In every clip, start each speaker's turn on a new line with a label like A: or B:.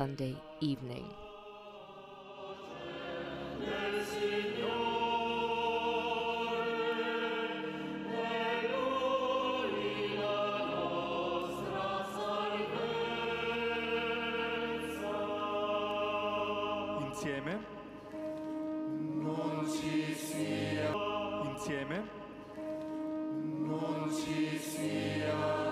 A: Sunday evening.
B: Insieme. Non ci sia. Insieme. Non ci sia.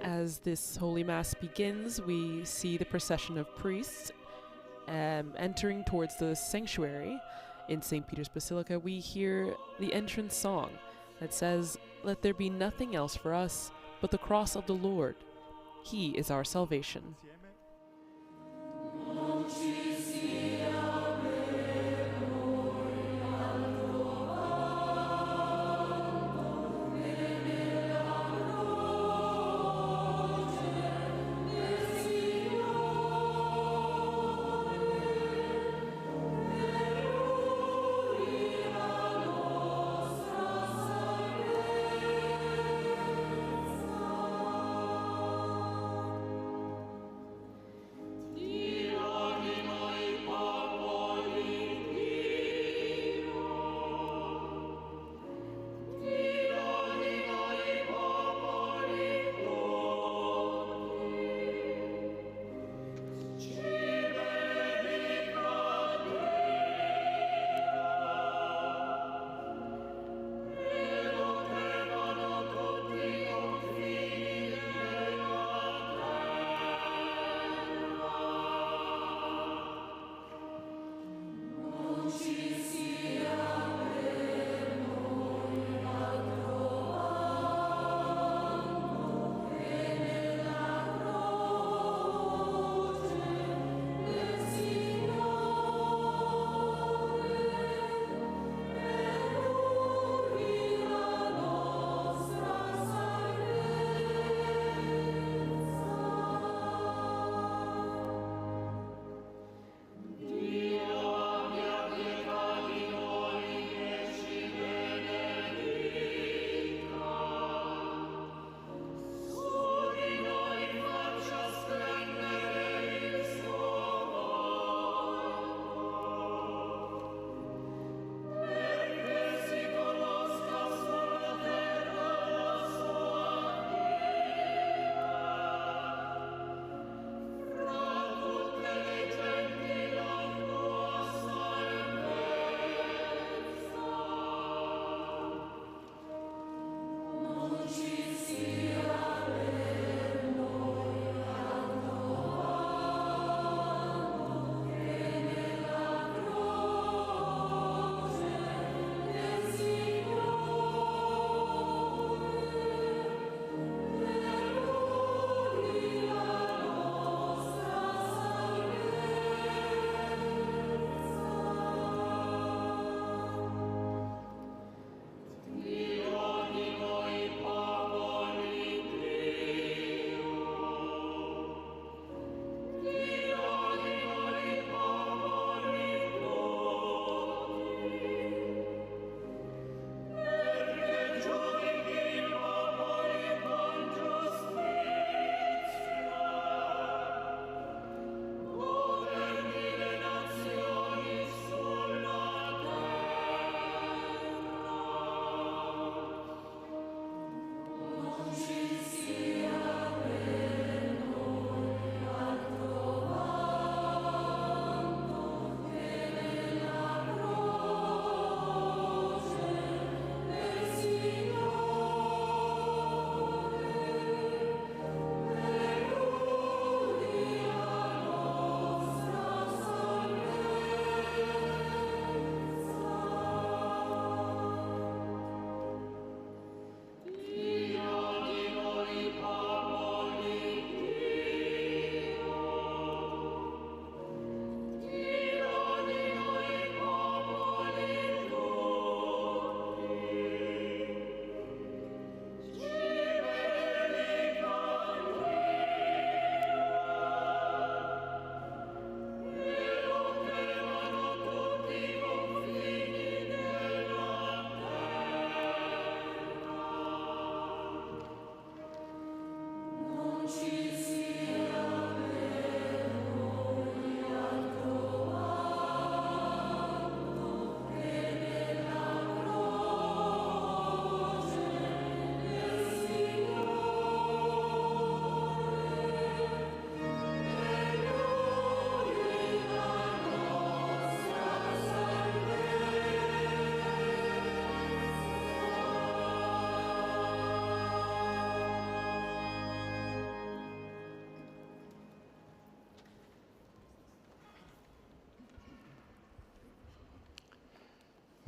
C: As this Holy Mass begins, we see the procession of priests entering towards the sanctuary in St. Peter's Basilica. We hear the entrance song that says, "Let there be nothing else for us but the cross of the Lord. He is our salvation."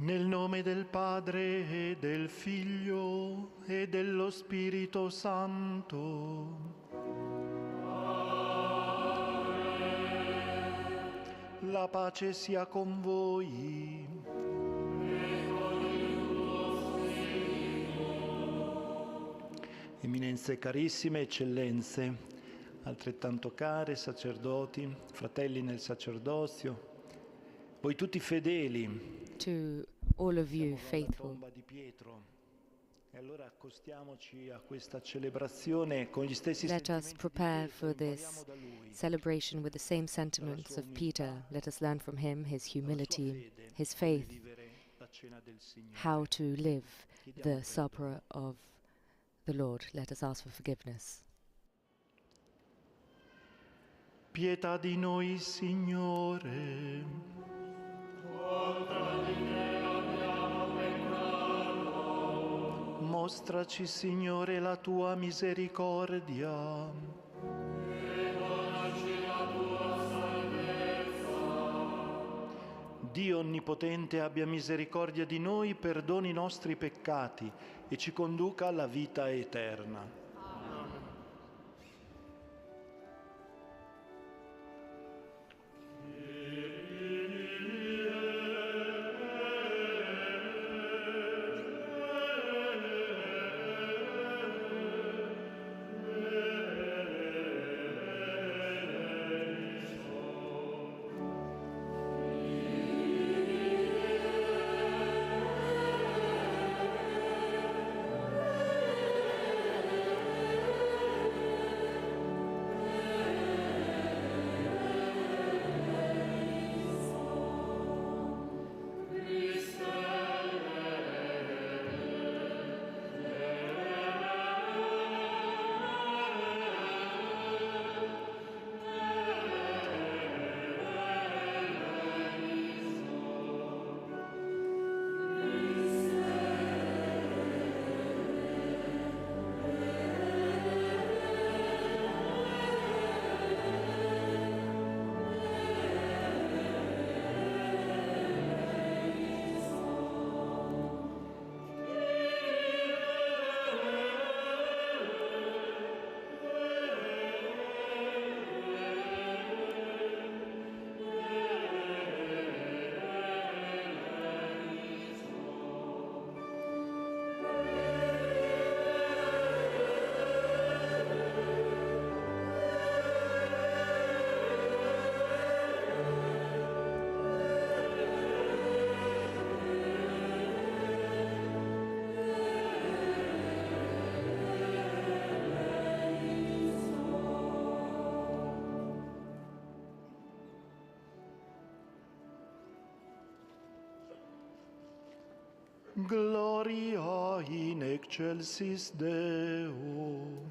A: Nel nome del Padre e del Figlio e dello Spirito Santo. La pace sia con voi. Eminenze carissime, eccellenze, altrettanto care, sacerdoti, fratelli nel sacerdozio, voi tutti fedeli.
D: To all of you
A: Siamo alla
D: faithful,
A: tomba di Pietro. E allora accostiamoci a questa celebrazione con gli stessi
D: let us
A: sentimenti di
D: prepare
A: Pietro,
D: for
A: impariamo
D: this
A: da lui,
D: celebration with the same sentiments of Peter. Let us learn from him his humility, his faith,
A: vivere la cena del Signore.
D: how to live
A: Chiediamo
D: the
A: perdono.
D: supper of the Lord. Let us ask for forgiveness.
A: Pietà di noi, Signore. Mostraci, Signore, la tua misericordia. Dio Onnipotente abbia misericordia di noi, perdoni i nostri peccati e ci conduca alla vita eterna. Gloria in excelsis Deo.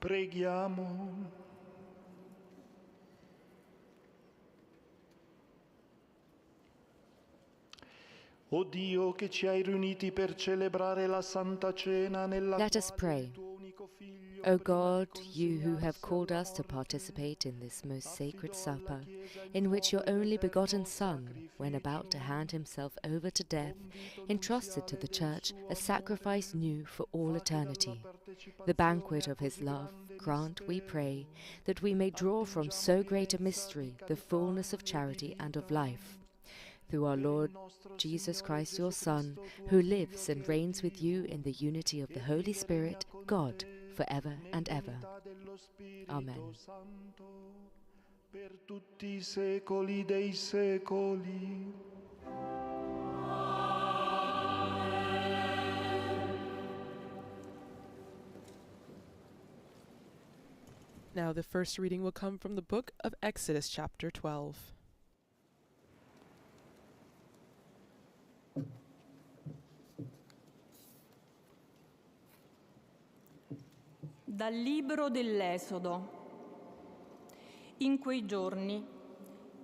A: Preghiamo. O Dio, che ci hai riuniti per celebrare la Santa Cena nella
D: Let us
A: quale
D: pray.
A: il tuo unico Figlio,
D: O
A: prima
D: God,
A: di
D: you who have
A: consegnarsi
D: called
A: alla
D: us to
A: morte,
D: participate in this most sacred
A: affidò alla
D: supper,
A: Chiesa il
D: in which your
A: nuovo ed
D: only begotten
A: eterno
D: Son, when about to
A: sacrificio,
D: hand himself over to death,
A: convito
D: entrusted to
A: nuziale
D: the
A: del
D: Church
A: suo
D: a sacrifice
A: amore,
D: new for all
A: fa che dalla
D: eternity.
A: partecipazione
D: The banquet
A: a
D: of his
A: così
D: love,
A: grande
D: grant, we pray,
A: mistero,
D: that we may draw from
A: attingiamo
D: so great a
A: pienezza
D: mystery
A: ricca
D: the
A: di
D: fullness of
A: pane e di
D: charity and of
A: vita.
D: life. Through our
A: Per il
D: Lord
A: nostro
D: Jesus
A: Signore
D: Christ, your
A: Gesù
D: Son,
A: Cristo, tuo
D: who
A: Figlio,
D: lives
A: che
D: and
A: è
D: reigns with you
A: vivo
D: in the unity of the
A: e
D: Holy
A: vive e regna
D: Spirit,
A: con
D: God,
A: te
D: forever and ever.
A: nell'unità dello Spirito
D: Amen.
A: Santo, per tutti i secoli dei secoli.
C: Now, the first reading will come from the book of Exodus, chapter 12.
E: Dal libro dell'Esodo. In quei giorni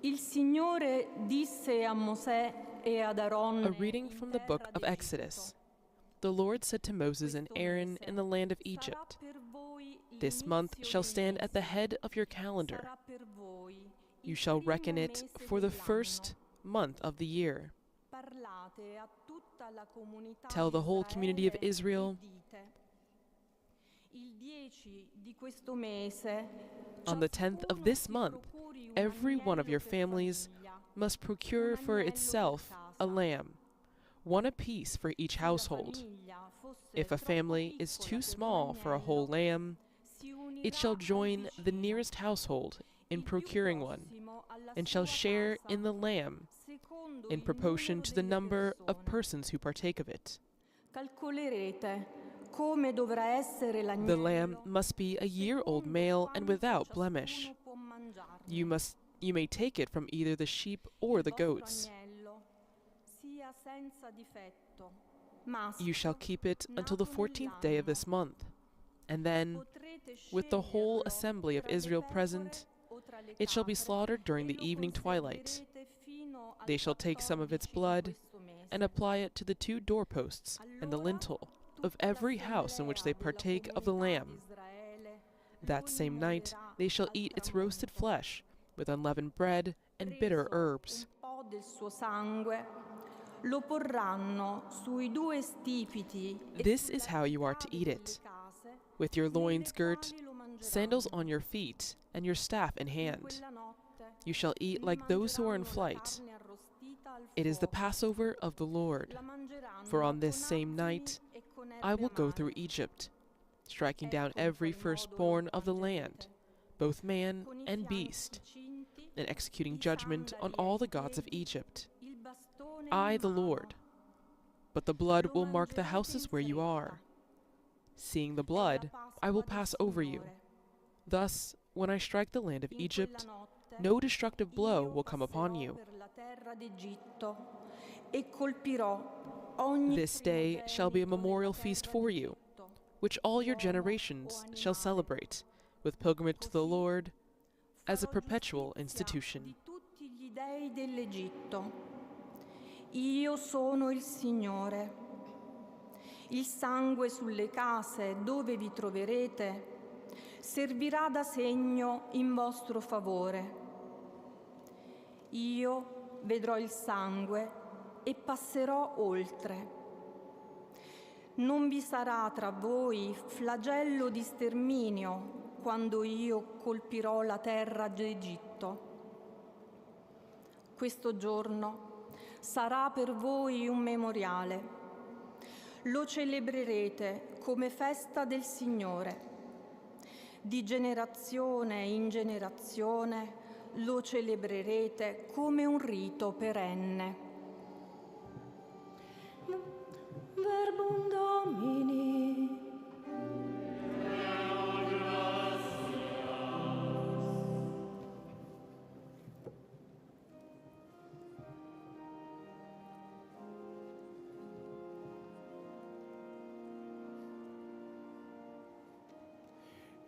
E: il Signore disse a Mosè e ad Aaron
C: A reading from the book of Exodus. The Lord said to Moses and Aaron in the land of Egypt, "This month shall stand at the head of your calendar. You shall reckon it for the first month of the year. Tell the whole community of Israel, on the 10th of this month, every one of your families must procure for itself a lamb, one apiece for each household. If a family is too small for a whole lamb, it shall join the nearest household in procuring one, and shall share in the lamb in proportion to the number of persons who partake of it. The lamb must be a year-old male and without blemish. You may take it from either the sheep or the goats. You shall keep it until the 14th day of this month, and then, with the whole assembly of Israel present, it shall be slaughtered during the evening twilight. They shall take some of its blood and apply it to the 2 doorposts and the lintel of every house in which they partake of the lamb. That same night they shall eat its roasted flesh with unleavened bread and bitter herbs. This is how you are to eat it: with your loins girt, sandals on your feet, and your staff in hand. You shall eat like those who are in flight. It is the Passover of the Lord. For on this same night I will go through Egypt, striking down every firstborn of the land, both man and beast, and executing judgment on all the gods of Egypt. I, the Lord. But the blood will mark the houses where you are. Seeing the blood, I will pass over you. Thus, when I strike the land of Egypt, no destructive blow will come upon you. This day shall be a memorial feast for you, which all your generations shall celebrate, with pilgrimage to the Lord, as a perpetual institution.
E: Io sono il Signore. Il sangue sulle case dove vi troverete servirà da segno in vostro favore. Io vedrò il sangue e passerò oltre. Non vi sarà tra voi flagello di sterminio quando io colpirò la terra d'Egitto. Questo giorno sarà per voi un memoriale. Lo celebrerete come festa del Signore. Di generazione in generazione lo celebrerete come un rito perenne. Verbum Domini.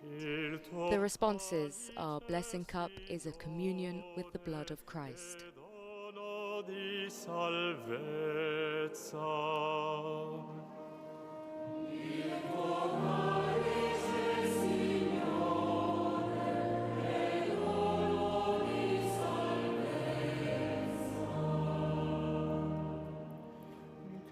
D: The responses are: blessing cup is a communion with the blood of Christ.
B: dono di salvezza.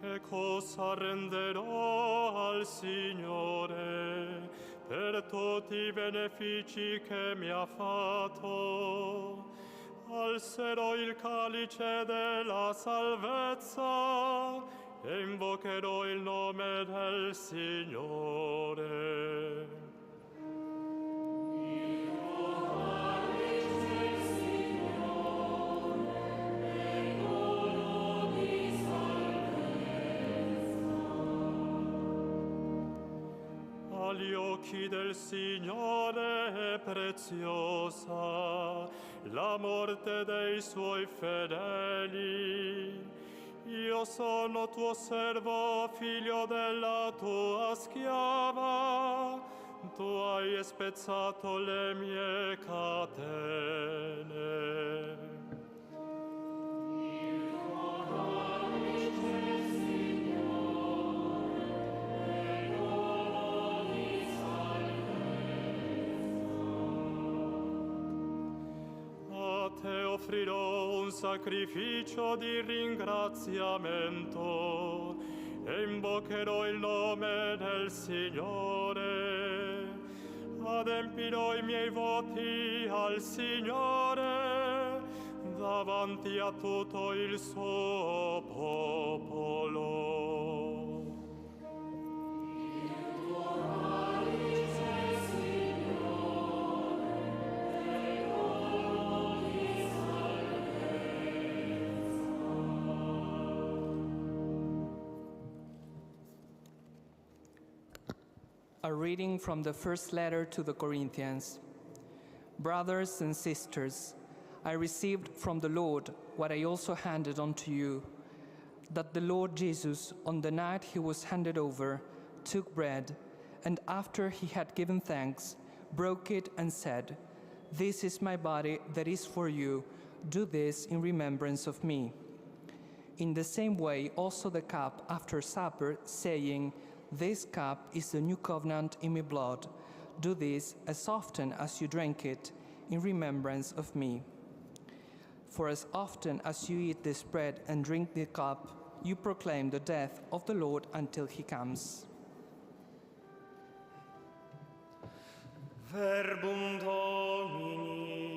B: Che cosa renderò al Signore per tutti i benefici che mi ha fatto? Alzerò il calice della salvezza e invocherò il nome del Signore. Agli occhi del Signore è preziosa la morte dei Suoi fedeli. Io sono tuo servo, figlio della tua schiava. Tu hai spezzato le mie catene. Te offrirò un sacrificio di ringraziamento e invocherò il nome del Signore. Adempirò i miei voti al Signore davanti a tutto il suo popolo.
F: A reading from the first letter to the Corinthians. Brothers and sisters, I received from the Lord what I also handed on to you, that the Lord Jesus, on the night he was handed over, took bread, and after he had given thanks, broke it and said, "This is my body that is for you. Do this in remembrance of me." In the same way also the cup after supper, saying, "This cup is the new covenant in my blood. Do this as often as you drink it in remembrance of me. For as often as you eat this bread and drink the cup, you proclaim the death of the Lord until he comes."
B: Verbum Domini.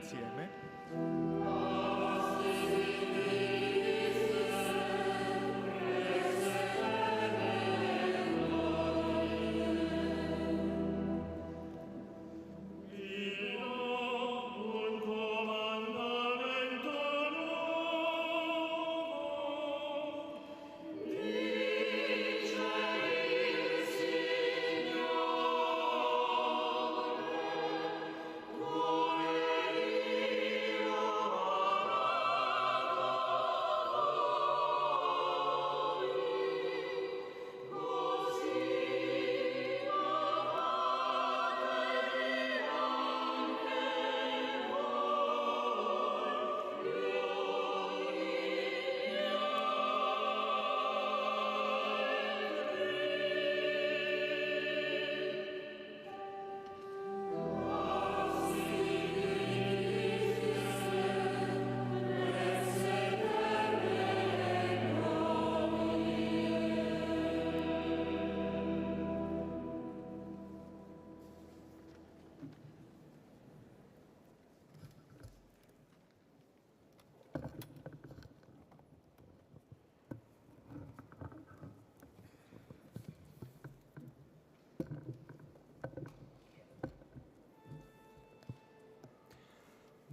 B: Insieme.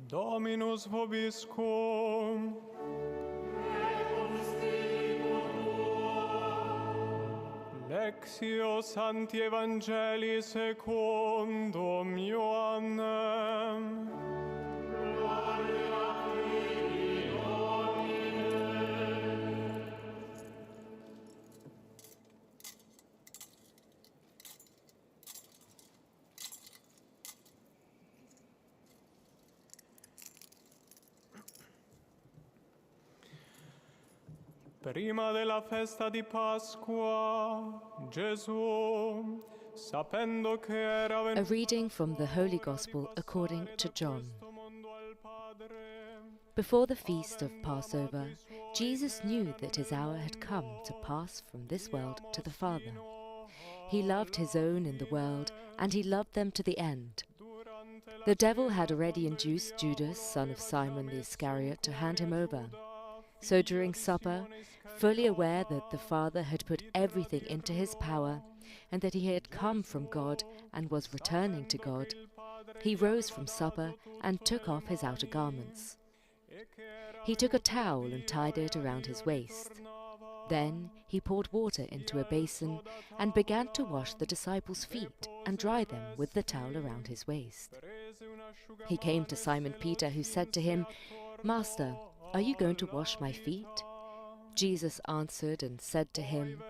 B: Dominus vobiscum. Lectio Sancti Evangelii secundum Ioannem. Prima della festa di Pasqua, Gesù, sapendo che era
D: A
B: venuto
D: reading from the Holy Gospel according to John.
B: questo mondo al Padre,
D: Before the feast of Passover, Jesus knew that his hour had come to pass from this world to the Father. He loved his own in the world, and he loved them to the end. The devil had already induced Judas, son of Simon the Iscariot, to hand him over. So during supper, fully aware that the Father had put everything into his power, and that he had come from God and was returning to God, he rose from supper and took off his outer garments. He took a towel and tied it around his waist. Then he poured water into a basin and began to wash the disciples' feet and dry them with the towel around his waist. He came to Simon Peter, who said to him, "Master, are you going to wash my feet?" Jesus answered and said to him,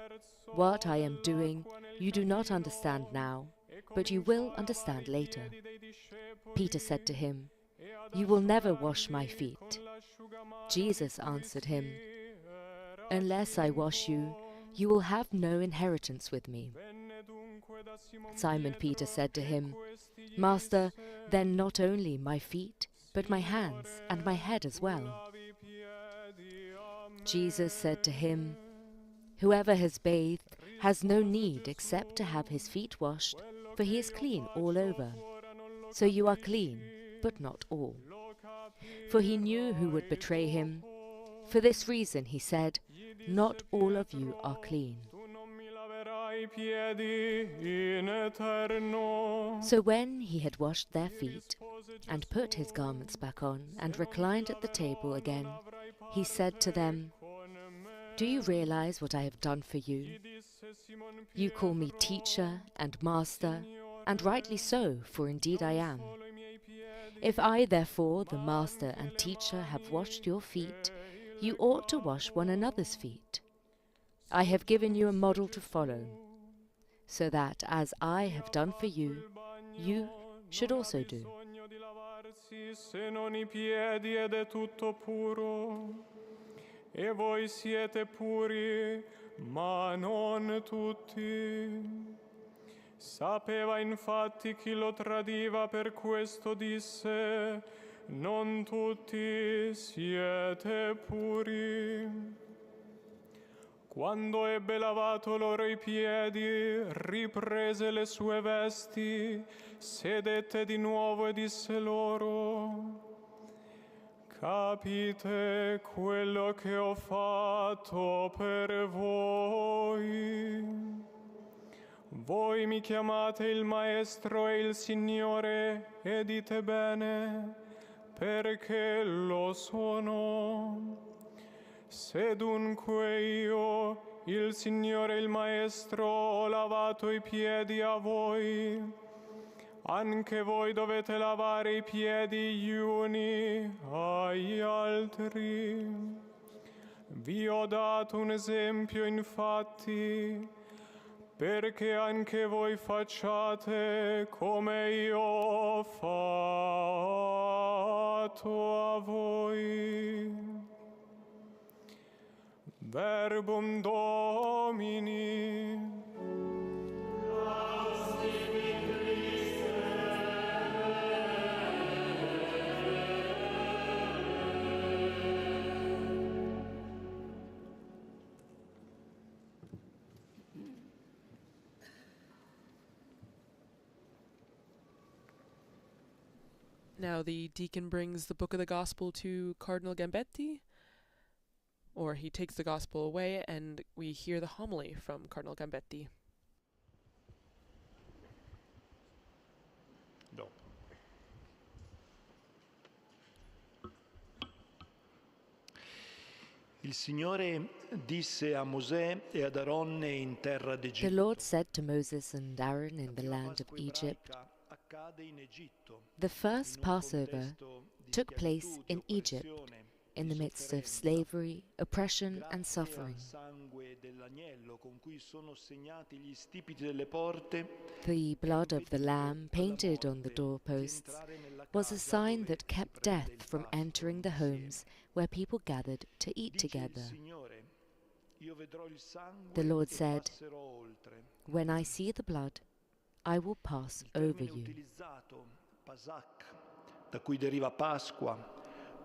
D: "What I am doing you do not understand now, but you will understand later." Peter said to him, "You will never wash my feet." Jesus answered him, "Unless I wash you, you will have no inheritance with me." Simon Peter said to him, "Master, then not only my feet, but my hands and my head as well." Jesus said to him, "Whoever has bathed has no need except to have his feet washed, for he is clean all over. So you are clean, but not all." For he knew who would betray him. For this reason he said, "Not all of you are clean." So when he had washed their feet, and put his garments back on, and reclined at the table again, he said to them, "Do you realize what I have done for you? You call me teacher and master, and rightly so, for indeed I am. If I, therefore, the master and teacher, have washed your feet, you ought to wash one another's feet. I have given you a model to follow, so that, as I have done for you, you should also do."
B: Se non I piedi ed è tutto puro, e voi siete puri, ma non tutti. Sapeva infatti chi lo tradiva, per questo disse, non tutti siete puri. Quando ebbe lavato loro I piedi, riprese le sue vesti, sedette di nuovo e disse loro, capite quello che ho fatto per voi? Voi mi chiamate il Maestro e il Signore e dite bene, perché lo sono. Se dunque io, il Signore e il Maestro, ho lavato I piedi a voi, anche voi dovete lavare I piedi gli uni agli altri. Vi ho dato un esempio, infatti, perché anche voi facciate come io ho fatto a voi. Verbum Domini.
C: Now the deacon brings the book of the gospel to Cardinal Gambetti, or he takes the gospel away, and we hear the homily from Cardinal Gambetti.
A: Dopo. Il Signore disse a Mosè e ad Aronne in terra
D: The
A: d'Egitto.
D: Lord said to Moses and Aaron in the land of Egypt,
A: Accade in Egitto,
D: the first
A: in un
D: Passover
A: contesto di
D: took place
A: schiavitù,
D: in
A: di
D: Egypt,
A: oppressione,
D: in
A: di
D: the midst of
A: sofferenza.
D: slavery, oppression, and
A: Grazie
D: suffering.
A: al sangue dell'agnello con cui sono segnati gli stipiti delle porte,
D: The blood of the lamb painted on the doorposts was a sign that kept death from entering the homes where people gathered to eat together. The Lord said, "When I see the blood, I will pass over you."
A: Pasach, da cui deriva Pasqua,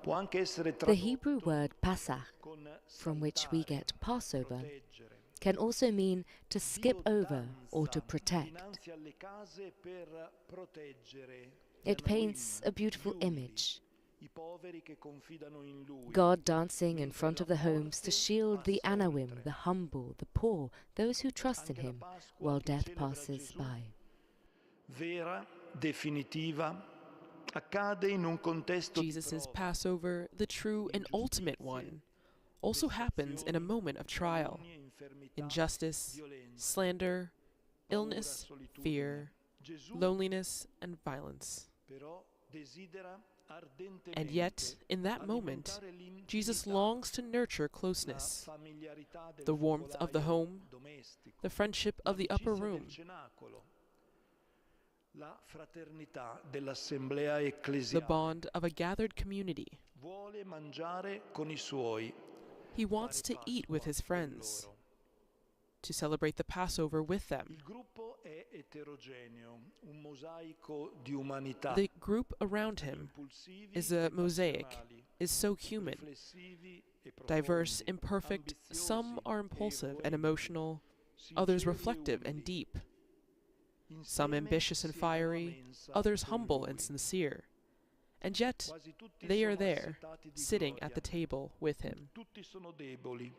A: può anche essere
D: The Hebrew
A: tradotto
D: word Pasach,
A: con
D: from which we
A: saltare,
D: get Passover,
A: proteggere.
D: can also mean to skip
A: Dio
D: over or to
A: danza
D: protect.
A: dinanzi alle case per proteggere
D: It
A: gli
D: paints
A: Anakim,
D: a beautiful
A: gli umili,
D: image.
A: i poveri che confidano in Lui.
D: God dancing in front of the homes to shield the Anawim, the humble, the poor, those who trust in
A: Anche la
D: Him,
A: Pasqua
D: while
A: che
D: death
A: celebra
D: passes
A: Gesù,
D: by.
A: vera, definitiva, accade in un contesto di
C: Jesus'
A: prova,
C: Passover, the true and ultimate one, also happens in a moment of trial.
A: calunnie, infermità,
C: Injustice,
A: violenza,
C: slander,
A: paura,
C: illness,
A: solitudine.
C: fear,
A: Gesù
C: loneliness, and violence.
A: però desidera ardentemente
C: And yet, in that moment,
A: alimentare l'intimità,
C: Jesus longs to nurture
A: la
C: closeness,
A: familiarità del
C: the warmth of the
A: focolaio
C: home,
A: domestico,
C: the friendship of the upper
A: l'amicizia
C: room,
A: del cenacolo, la fraternità dell'assemblea
C: the
A: ecclesiale.
C: bond of a gathered community.
A: Vuole mangiare con i suoi,
C: He wants to
A: fare
C: eat with
A: Pasqua
C: his
A: con
C: friends,
A: loro.
C: to celebrate the Passover with them.
A: Il gruppo è eterogeneo, un mosaico di umanità.
C: The group around him
A: Impulsivi
C: is a
A: e
C: mosaic,
A: passionali,
C: is so human,
A: riflessivi e
C: diverse,
A: profondi,
C: imperfect. Some
A: ambiziosi
C: are
A: e
C: impulsive and
A: egoisti,
C: emotional, others
A: sinceri e
C: reflective and
A: umili.
C: deep, some
A: Insieme
C: ambitious and
A: siedono a
C: fiery,
A: mensa
C: others
A: con
C: humble
A: lui.
C: and sincere. And yet,
A: Quasi tutti
C: they are
A: sono
C: there,
A: assetati di
C: sitting
A: gloria.
C: at the table with him.
A: Tutti sono deboli.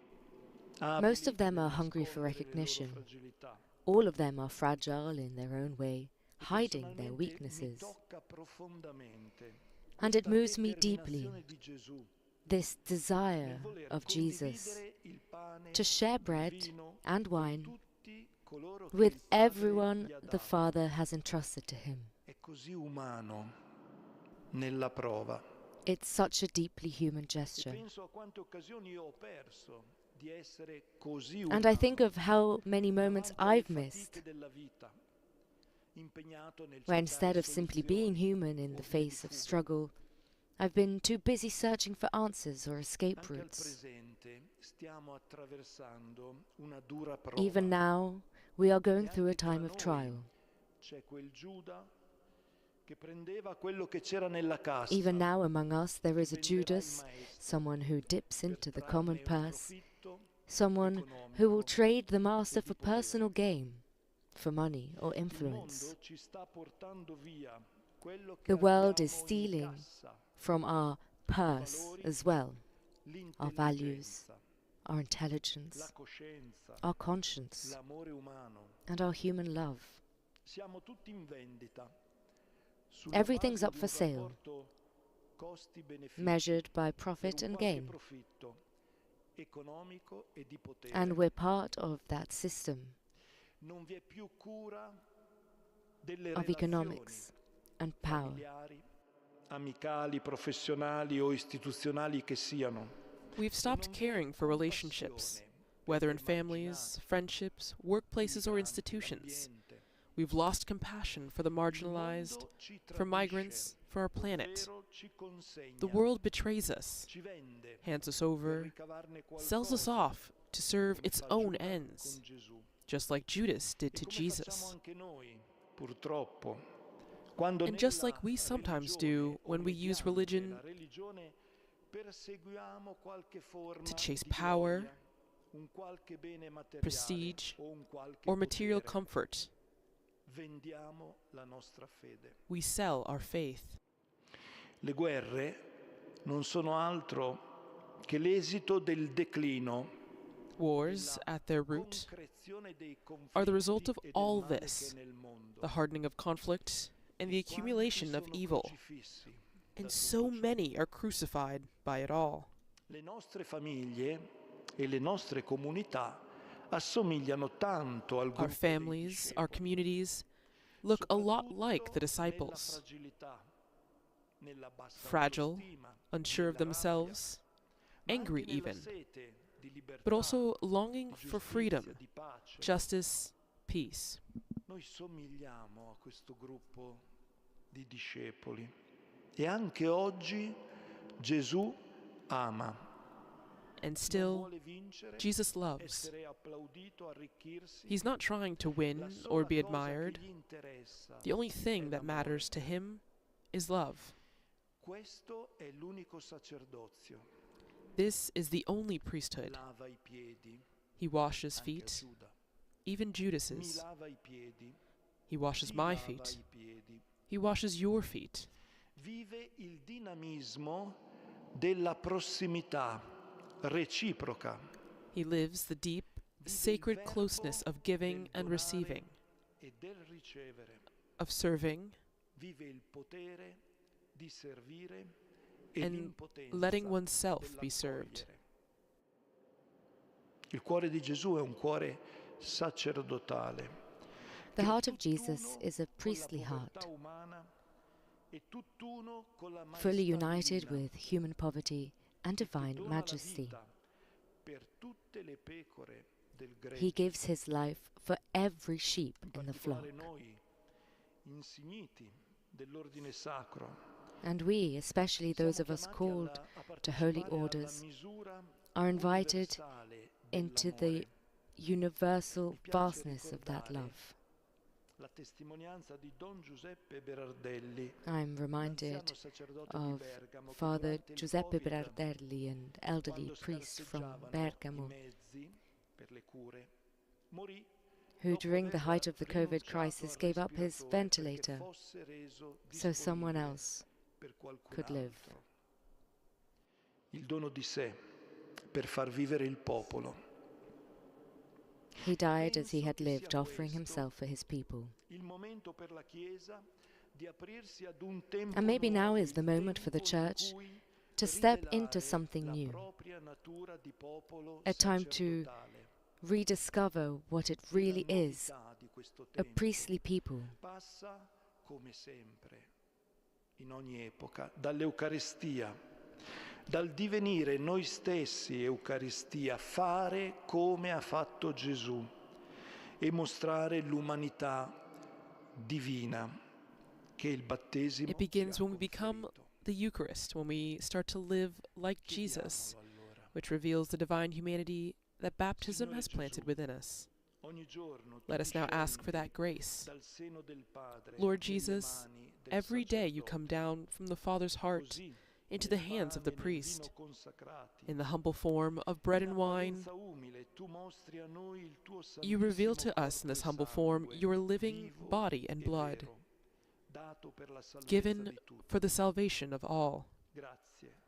D: Most of
A: abili
D: them
A: nel
D: are hungry for
A: nascondere le loro
D: recognition.
A: fragilità.
D: All of them are fragile in their own way,
A: E
D: hiding their
A: personalmente
D: weaknesses.
A: mi tocca profondamente
D: And it
A: questa
D: moves me deeply,
A: determinazione di Gesù
D: this
A: nel
D: desire
A: voler
D: of Jesus
A: condividere il pane,
D: to share
A: il
D: bread
A: vino
D: and
A: con
D: wine
A: tutti coloro che
D: with
A: il Padre
D: everyone
A: gli ha
D: the
A: dato.
D: Father has entrusted to him.
A: È così umano nella prova.
D: It's such a deeply human
A: E
D: gesture.
A: penso a quante occasioni io ho perso di essere così
D: And I think
A: umano
D: of how many moments
A: davanti alle
D: I've missed
A: fatiche della vita, impegnato nel
D: where
A: cercare
D: instead of simply being
A: soluzioni
D: human in
A: o
D: the
A: vie di
D: face of
A: fuga.
D: struggle, I've been too busy searching for answers or escape
A: Anche al
D: routes.
A: presente stiamo attraversando una dura prova.
D: Even now, we are going
A: E
D: through a
A: anche tra
D: time of
A: noi
D: trial.
A: c'è quel Giuda che prendeva quello che c'era nella cassa.
D: Even now among us there is a
A: che venderà il
D: Judas,
A: maestro
D: someone who dips
A: per
D: into the
A: trarne
D: common
A: un
D: purse,
A: profitto
D: someone who will
A: economico
D: trade the master
A: o di
D: for
A: potere.
D: personal gain, for money or
A: Il
D: influence.
A: mondo ci sta portando via quello che
D: The world
A: abbiamo
D: is
A: in
D: stealing
A: cassa,
D: from our purse as well, our values,
A: l'intelligenza,
D: our
A: la
D: intelligence,
A: coscienza,
D: our conscience,
A: l'amore umano.
D: and our human love.
A: Siamo tutti in vendita. Sulla
D: Everything's
A: base
D: up
A: di
D: for
A: un
D: sale,
A: rapporto costi-benefici,
D: measured by
A: per
D: profit
A: un
D: and
A: qualche
D: gain.
A: profitto economico e di potere.
D: And we're part of that system
A: Non vi è più cura delle
D: of
A: relazioni
D: economics and power.
A: familiari, amicali, professionali o istituzionali che siano.
C: We've stopped
A: Non vi è
C: caring for relationships,
A: compassione
C: whether in
A: per gli
C: families,
A: emarginati,
C: friendships, workplaces, or
A: migranti,
C: institutions.
A: l'ambiente.
C: We've lost compassion for the
A: Il
C: marginalized,
A: mondo ci
C: for migrants,
A: tradisce,
C: for our planet.
A: ovvero ci consegna,
C: The world betrays us,
A: ci vende
C: hands us
A: per
C: over,
A: ricavarne
C: sells us
A: qualcosa,
C: off to serve
A: come
C: its
A: fa
C: own
A: Giuda
C: ends,
A: con Gesù.
C: just like Judas did
A: E
C: to
A: come facciamo
C: Jesus.
A: anche noi, purtroppo, quando
C: And just
A: nella
C: like we sometimes
A: religione
C: do when we use
A: o
C: religion
A: mediante la religione perseguiamo qualche forma
C: to chase
A: di
C: power,
A: gloria, un qualche bene materiale
C: prestige,
A: o un qualche
C: or material
A: potere,
C: comfort,
A: vendiamo la nostra fede.
C: we sell our faith.
A: Le guerre non sono altro che l'esito del declino,
C: Wars, at their root,
A: concrezione dei
C: are the result of
A: conflitti e del
C: all
A: male
C: this,
A: che è nel mondo.
C: the hardening of conflict and the
A: E quanti
C: accumulation of
A: sono
C: evil.
A: crocifissi da
C: And
A: tutto
C: so
A: ciò.
C: many are crucified by it all.
A: Le nostre famiglie e le nostre comunità assomigliano tanto al gruppo
C: Our
A: dei
C: families, our
A: discepoli,
C: communities look a lot like the
A: soprattutto nella
C: disciples,
A: fragilità, nella bassa
C: fragile,
A: autostima,
C: unsure of
A: nella rabbia,
C: themselves,
A: ma
C: angry
A: anche nella
C: even,
A: sete di libertà,
C: but also longing
A: di
C: for
A: giustizia,
C: freedom,
A: di pace.
C: justice, peace.
A: Noi somigliamo a questo gruppo di discepoli e anche oggi Gesù ama.
C: And
A: Non
C: still,
A: vuole vincere,
C: Jesus loves.
A: essere applaudito, arricchirsi.
C: He's not trying to
A: La
C: win or
A: sola
C: be
A: cosa che
C: admired.
A: gli interessa
C: The only
A: è
C: thing that
A: l'amore.
C: matters to him is love.
A: Questo è l'unico sacerdozio.
C: This is the only priesthood.
A: Lava i piedi,
C: He washes
A: anche a
C: feet,
A: Giuda.
C: even
A: Mi
C: Judas's.
A: lava i piedi,
C: He washes
A: ti
C: my
A: lava
C: feet.
A: i piedi.
C: He washes your feet.
A: Vive il dinamismo della prossimità reciproca.
C: He lives the deep,
A: Vive il
C: sacred
A: verbo
C: closness of giving
A: del
C: and
A: donare
C: receiving,
A: e del ricevere.
C: of serving
A: Vive il potere di servire e
C: and
A: l'impotenza
C: letting oneself be served.
A: dell'accogliere. Il cuore di Gesù è un cuore sacerdotale.
D: The
A: che è
D: heart of
A: tutt'uno
D: Jesus is a
A: con la
D: priestly
A: povertà
D: heart,
A: umana e tutt'uno con la
D: fully
A: maestà
D: united
A: divina,
D: with human poverty and
A: e che
D: divine
A: dona la
D: majesty.
A: vita per tutte le pecore del
D: He
A: gregge,
D: gives his life for every sheep
A: in
D: in the flock.
A: particolare noi, insigniti dell'ordine sacro.
D: And we, especially those
A: Siamo
D: of us
A: chiamati
D: called
A: a
D: to holy
A: partecipare alla
D: orders,
A: misura
D: are invited
A: universale
D: into
A: dell'amore.
D: the universal
A: Mi piace
D: vastness of that
A: ricordare
D: love.
A: la testimonianza di Don Giuseppe Berardelli,
D: I'm reminded
A: l'anziano sacerdote di
D: of
A: Bergamo, che
D: Father
A: durante il
D: Giuseppe
A: Covid,
D: Berardelli, an elderly
A: quando
D: priest from
A: scarseggiavano
D: Bergamo,
A: i mezzi per le cure, morì
D: who
A: dopo
D: during the
A: aver
D: height of the COVID
A: rinunciato
D: crisis
A: al
D: gave up his
A: respiratore perché
D: ventilator
A: fosse reso
D: so someone
A: disponibile
D: else
A: per qualcun
D: could live.
A: altro. Il dono di sé per far vivere il popolo.
D: He died as he
A: Penso
D: had
A: che
D: lived,
A: sia
D: offering
A: questo
D: himself for his people.
A: il momento per la Chiesa di aprirsi ad un tempo
D: And maybe now
A: nuovo,
D: is the
A: il
D: moment for the
A: tempo in
D: church
A: cui
D: to step
A: rivelare
D: into something
A: la
D: new,
A: propria natura di popolo
D: a time to
A: sacerdotale.
D: rediscover what it really
A: La
D: is,
A: novità di questo
D: a
A: tempo
D: priestly people.
A: passa, come sempre, in ogni epoca, dall'Eucaristia, dal divenire noi stessi Eucaristia, fare come ha fatto Gesù e mostrare l'umanità divina che il battesimo
C: It begins
A: ci ha
C: when we become
A: conferito.
C: the Eucharist, when we start to live like Jesus,
A: Chiediamolo allora.
C: which reveals the divine humanity that baptism
A: Signore
C: has planted
A: Gesù,
C: within us.
A: Ogni giorno tu
C: Let us now ask for
A: discendi
C: that grace.
A: dal seno del Padre
C: Lord
A: nelle
C: Jesus,
A: mani del
C: every day you come
A: sacerdote.
C: down from the Father's heart
A: Così,
C: into the
A: nel
C: hands of the
A: pane e nel
C: priest,
A: vino consacrati,
C: in the humble form of bread and wine.
A: in apparenza umile, tu mostri a noi il tuo
C: You reveal
A: santissimo
C: to us in
A: corpo
C: this
A: e
C: humble form
A: sangue,
C: your living
A: vivo
C: body and
A: e
C: blood,
A: vero, dato per la salvezza
C: given
A: di tutti.
C: for the salvation of all.
A: Grazie,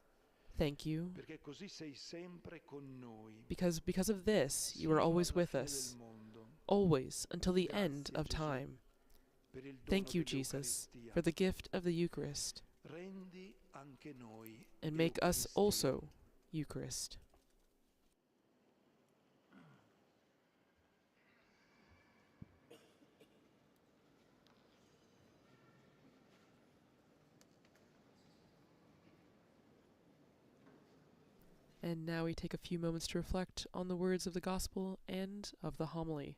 C: Thank you,
A: perché così sei sempre con noi.
C: because of this you are
A: sino
C: always
A: alla
C: with
A: fine
C: us,
A: del mondo.
C: always until the
A: Grazie,
C: end of
A: Gesù,
C: time.
A: per il dono
C: Thank you, Jesus,
A: dell'Eucaristia.
C: for the gift of the Eucharist,
A: Rendi anche noi
C: and make us
A: Eucaristia.
C: also Eucharist. And now we take a few moments to reflect on the words of the Gospel and of the homily.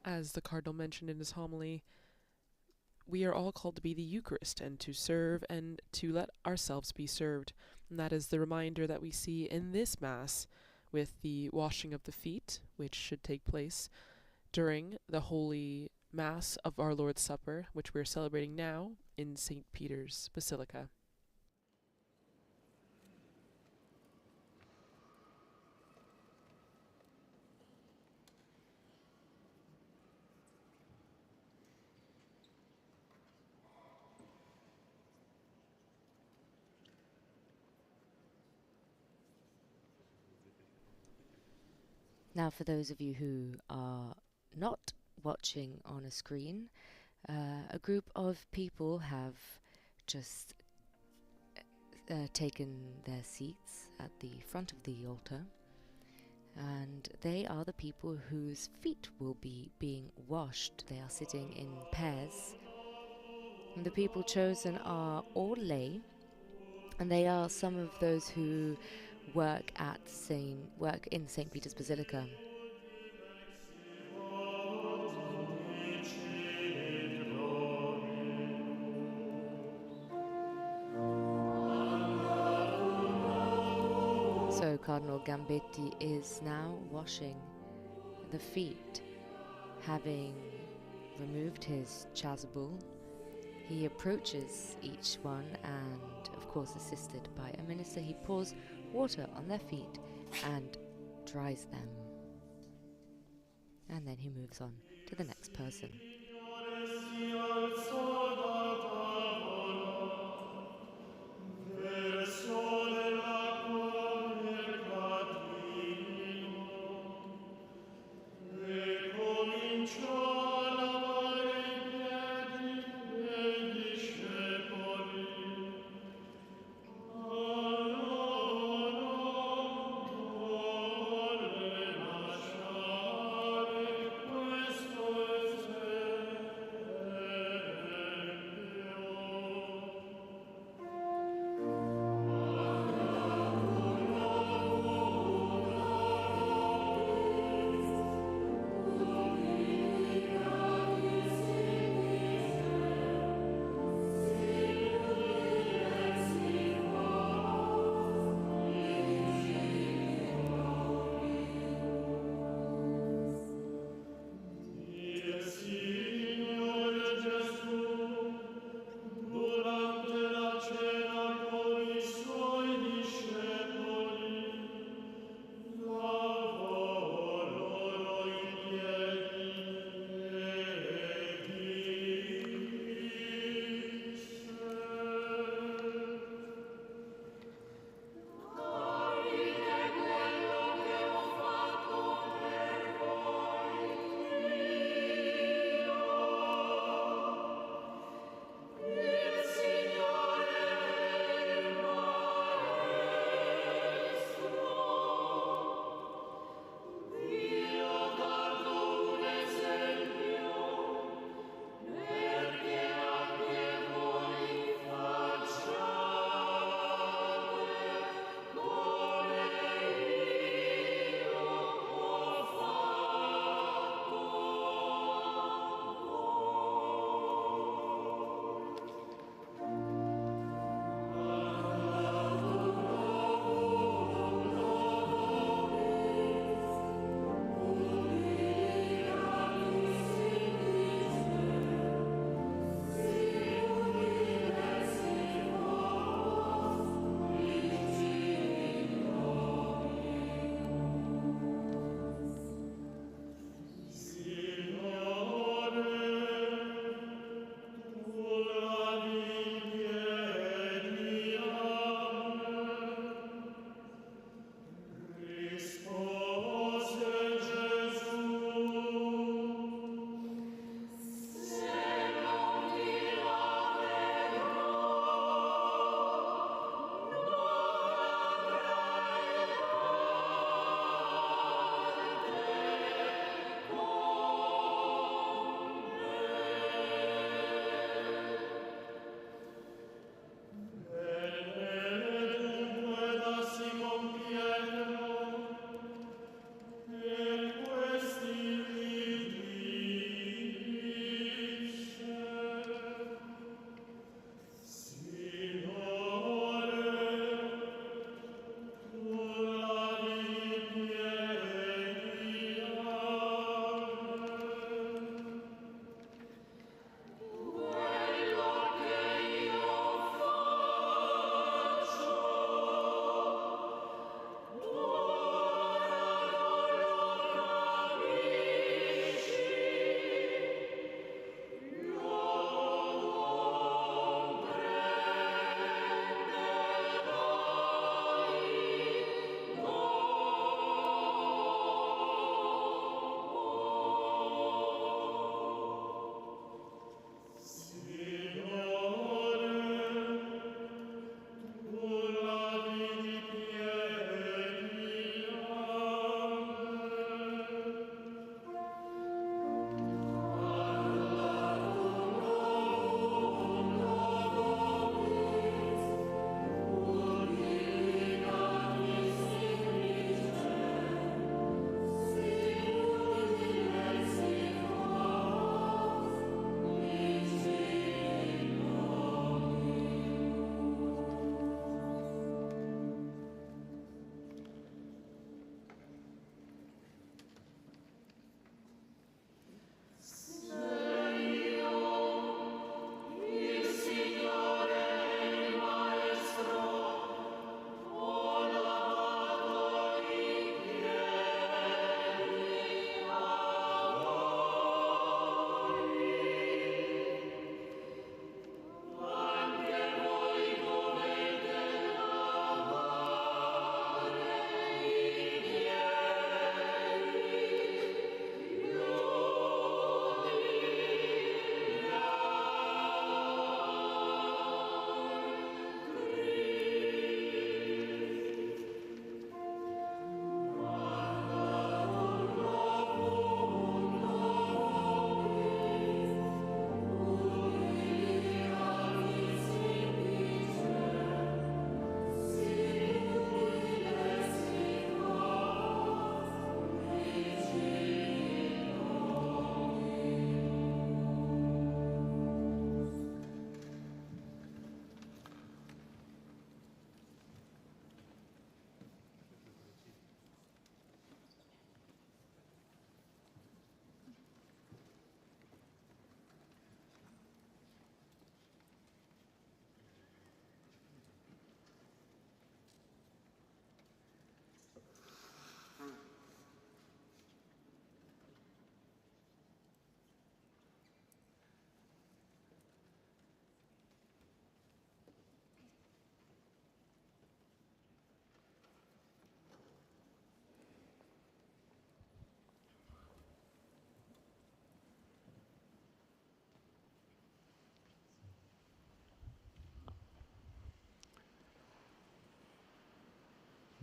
C: as the Cardinal mentioned in his homily, we are all called to be the Eucharist and to serve and to let ourselves be served. And that is the reminder that we see in this Mass with the washing of the feet, which should take place during the Holy Mass of our Lord's Supper, which we're celebrating now in St. Peter's Basilica.
D: Now, for those of you who are not watching on a screen, a group of people have just taken their seats at the front of the altar, and they are the people whose feet will be being washed. They are sitting in pairs. And the people chosen are all lay, and they are some of those who work in St. Peter's Basilica. So Cardinal Gambetti is now washing the feet, having removed his chasuble. He approaches each one and, of course, assisted by a minister, he pours water on their feet and dries them. And then he moves on to the next person.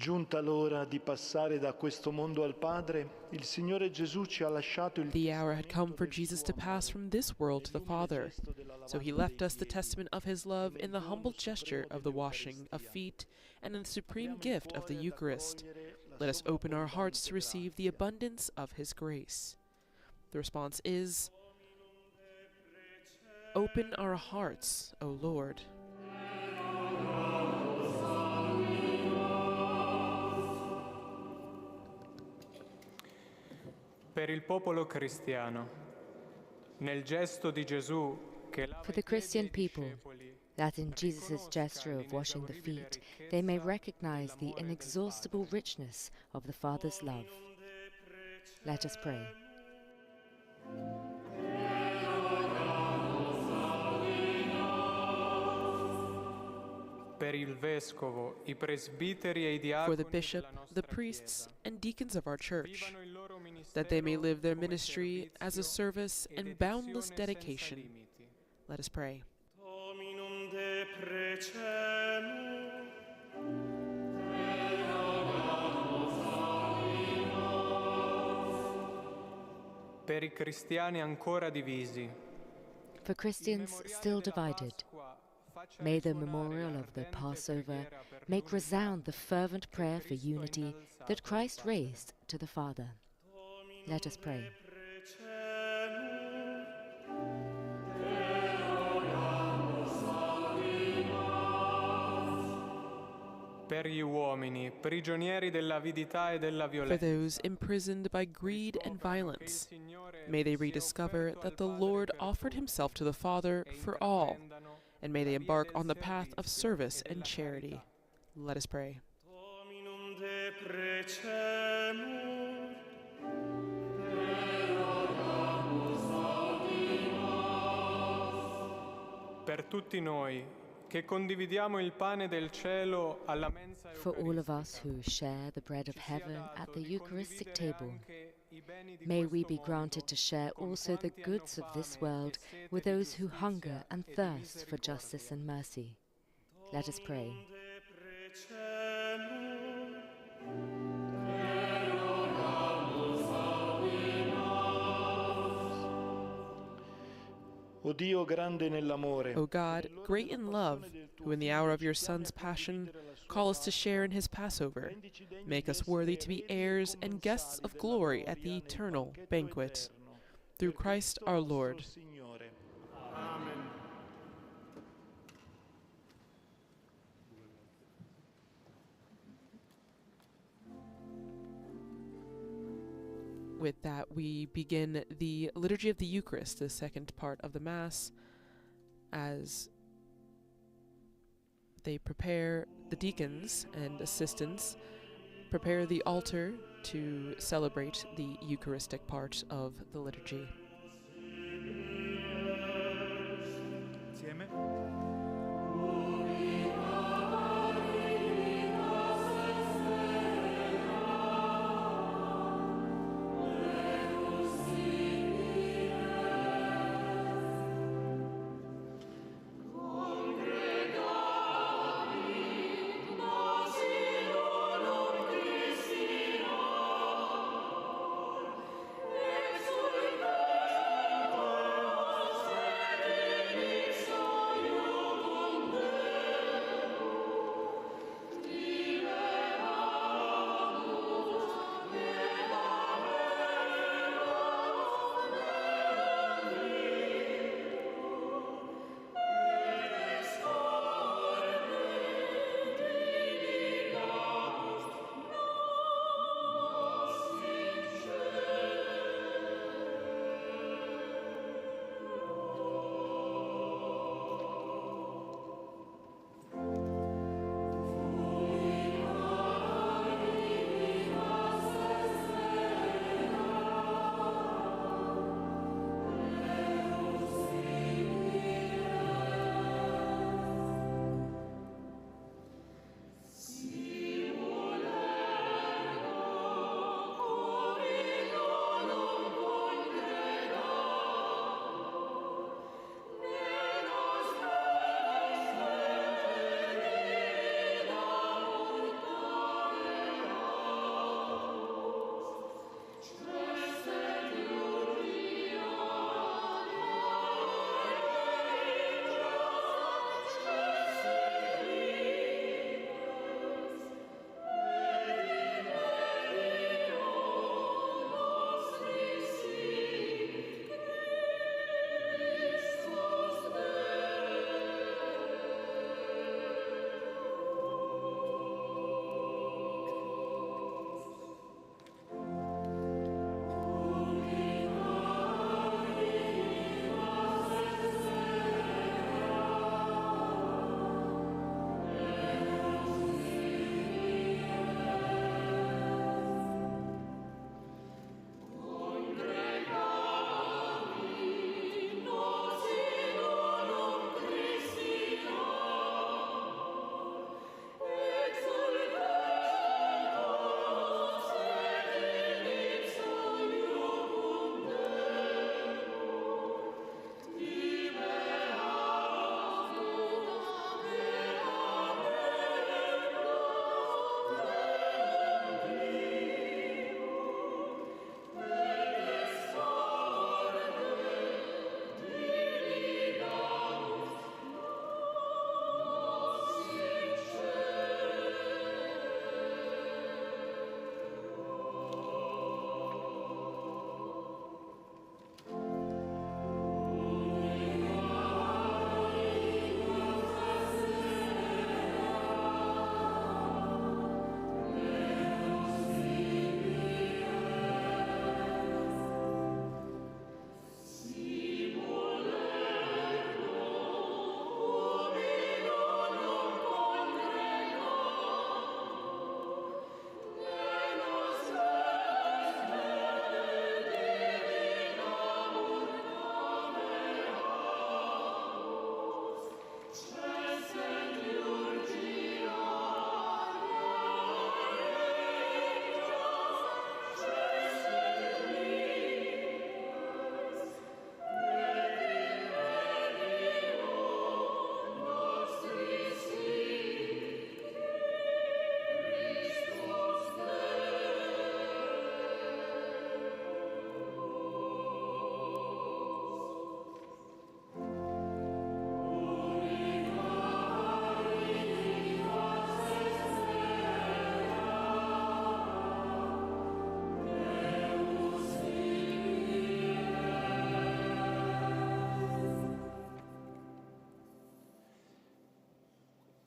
A: Giunta l'ora di passare da questo mondo al Padre, il Signore Gesù ci ha lasciato il
C: The hour had come for Jesus to pass from this world to the Father. So he left us the testament of his love in the humble gesture of the washing of feet and in the supreme gift of the Eucharist. Let us open our hearts to receive the abundance of his grace. The response is, "Open our hearts, O Lord."
B: Per il popolo cristiano, nel gesto di Gesù che lava
D: For
B: i
D: the Christian
B: piedi ai
D: people,
B: discepoli,
D: that in Jesus' gesture of washing the feet, they may recognize the inexhaustible richness of the Father's love. Let us pray.
B: per il vescovo, i presbiteri e i
C: For the
B: diaconi
C: bishop,
B: della nostra
C: the priests,
B: Chiesa,
C: and deacons of our church,
B: vivano il loro
C: that they may
B: ministero
C: live their
B: come
C: ministry as a
B: servizio
C: service
B: e
C: and boundless
B: dedizione senza
C: dedication.
B: limiti.
C: Let us pray.
G: Dominum deprecemur.
B: Per i cristiani ancora divisi,
D: For Christians still divided, may the memorial of the Passover make resound the fervent prayer for unity that Christ raised to the Father. Let us pray.
B: per gli uomini, prigionieri dell'avidità e della
C: For
B: violenza,
C: those imprisoned by greed and violence, may they rediscover that the Lord offered himself to the Father for all, and may they embark on the path of service and charity. Let us pray.
G: Dominum deprecemur.
B: per tutti noi che condividiamo il pane del cielo alla mensa
D: For all of us who share the bread of heaven at the Eucharistic table, may we be granted to share also the goods of this world with those who hunger and thirst for justice and mercy. Let us pray.
A: O Dio grande nell'amore,
C: O God, great in love, who in the hour of your Son's passion call us to share in his Passover, make us worthy to be heirs and guests of glory at the eternal banquet. Through Christ our Lord.
A: Signore.
C: With that, we begin the Liturgy of the Eucharist, the second part of the Mass, as they prepare, the deacons and assistants prepare the altar to celebrate the Eucharistic part of the liturgy.
H: Insieme.
G: Exultate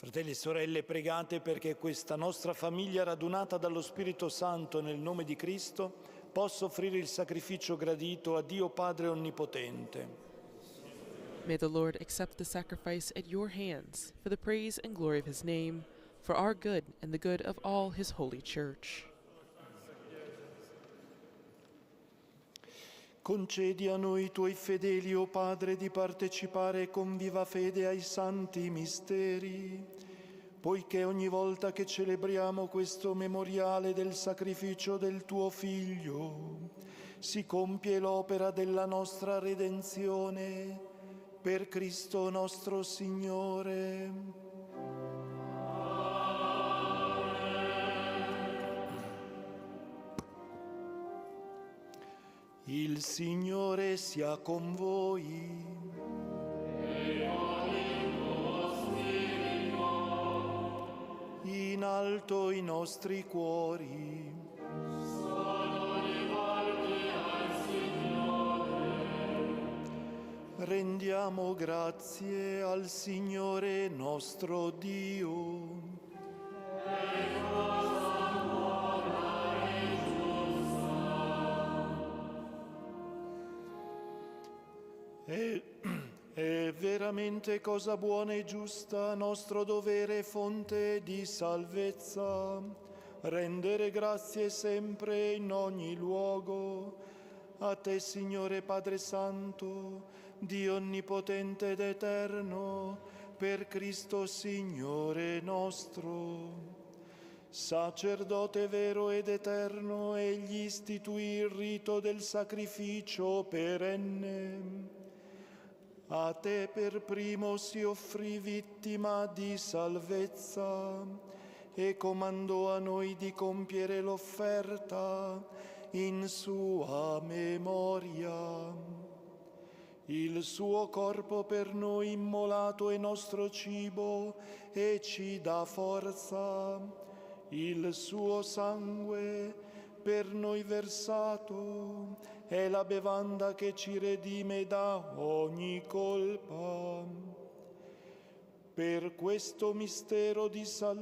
A: Fratelli e sorelle, pregate perché questa nostra famiglia radunata dallo Spirito Santo nel nome di Cristo possa offrire il sacrificio gradito a Dio Padre Onnipotente.
C: May the Lord accept the sacrifice at your hands for the praise and glory of his name, for our good and the good of all his holy church.
A: Concedi a noi tuoi fedeli, o Padre, di partecipare con viva fede ai santi misteri, poiché ogni volta che celebriamo questo memoriale del sacrificio del tuo Figlio, si compie l'opera della nostra redenzione per Cristo nostro Signore. Il Signore sia con voi. In alto i nostri cuori. Rendiamo grazie al Signore nostro Dio. È veramente cosa buona e giusta, nostro dovere e fonte di salvezza, rendere grazie sempre in ogni luogo a te, Signore Padre Santo, Dio onnipotente ed eterno, per Cristo Signore nostro. Sacerdote vero ed eterno, egli istituì il rito del sacrificio perenne. A te per primo si offrì vittima di salvezza e comandò a noi di compiere l'offerta in sua memoria. Il suo corpo per noi immolato è nostro cibo e ci dà forza. Il suo sangue per noi versato è la bevanda che ci redime da ogni colpa. Per questo mistero di salvezza,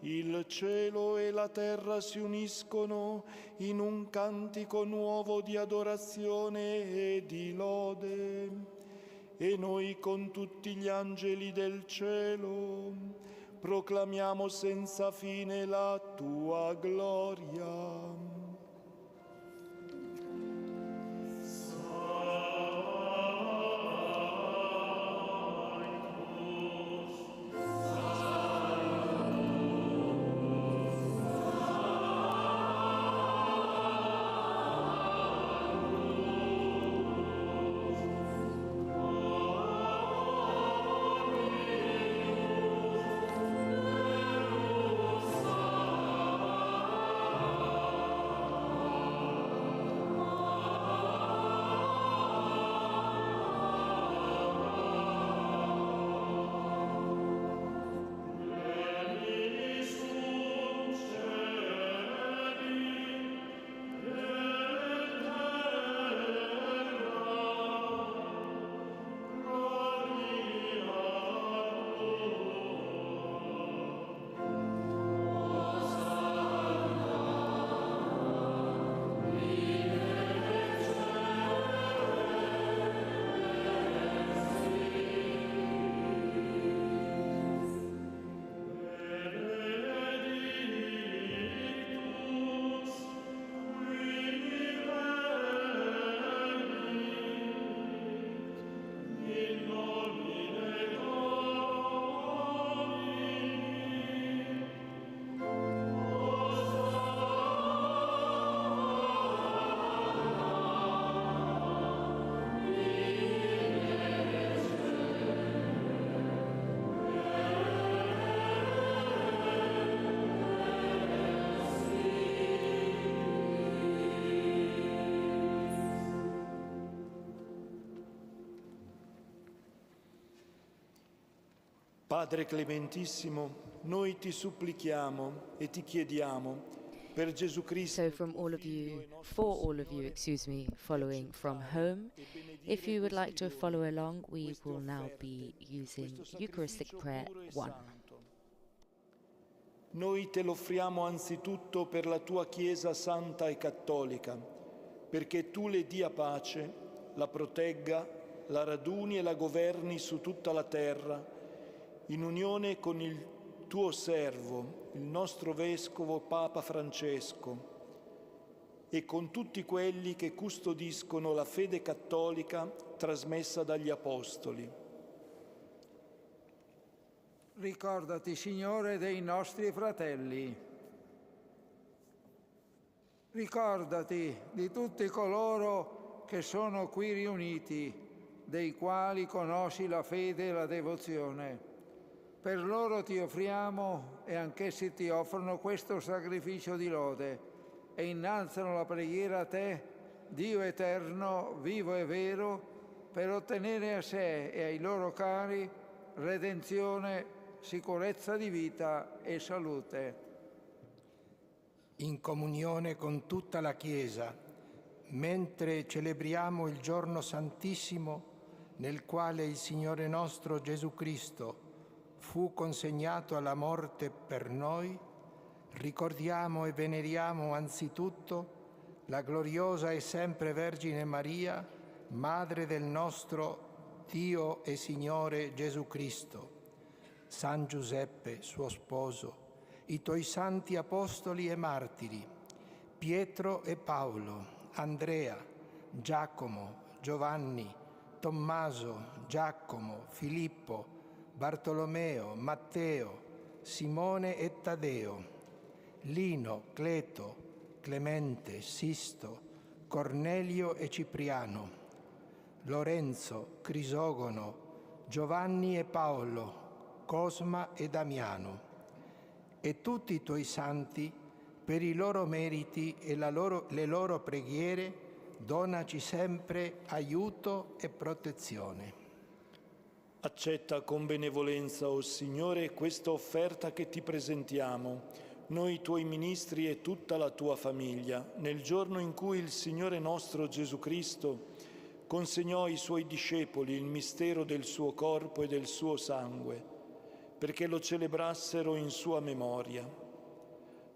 A: il cielo e la terra si uniscono in un cantico nuovo di adorazione e di lode, e noi con tutti gli angeli del cielo proclamiamo senza fine la tua gloria. Padre clementissimo, noi ti supplichiamo e ti chiediamo, Per Gesù Cristo.
D: So from all of you, for all of you, following from home, if you would like to follow along, we will now be using Eucharistic Prayer 1.
A: Noi te lo offriamo anzitutto per la tua Chiesa santa e cattolica, perché tu le dia pace, la protegga, la raduni e la governi su tutta la terra, in unione con il tuo servo, il nostro Vescovo Papa Francesco, e con tutti quelli che custodiscono la fede cattolica trasmessa dagli Apostoli.
I: Ricordati, Signore, dei nostri fratelli. Ricordati di tutti coloro che sono qui riuniti, dei quali conosci la fede e la devozione. Per loro ti offriamo e anch'essi ti offrono questo sacrificio di lode e innalzano la preghiera a te, Dio eterno, vivo e vero, per ottenere a sé e ai loro cari redenzione, sicurezza di vita e salute.
J: In comunione con tutta la Chiesa, mentre celebriamo il giorno santissimo nel quale il Signore nostro Gesù Cristo fu consegnato alla morte per noi, ricordiamo e veneriamo anzitutto la gloriosa e sempre Vergine Maria, Madre del nostro Dio e Signore Gesù Cristo, San Giuseppe, suo sposo, i tuoi santi apostoli e martiri, Pietro e Paolo, Andrea, Giacomo, Giovanni, Tommaso, Giacomo, Filippo, Bartolomeo, Matteo, Simone e Taddeo, Lino, Cleto, Clemente, Sisto, Cornelio e Cipriano, Lorenzo, Crisogono, Giovanni e Paolo, Cosma e Damiano, e tutti i tuoi santi, per i loro meriti e le loro preghiere, donaci sempre aiuto e protezione.
A: Accetta con benevolenza, o Signore, questa offerta che ti presentiamo, noi tuoi ministri e tutta la tua famiglia, nel giorno in cui il Signore nostro Gesù Cristo consegnò ai suoi discepoli il mistero del suo corpo e del suo sangue, perché lo celebrassero in sua memoria.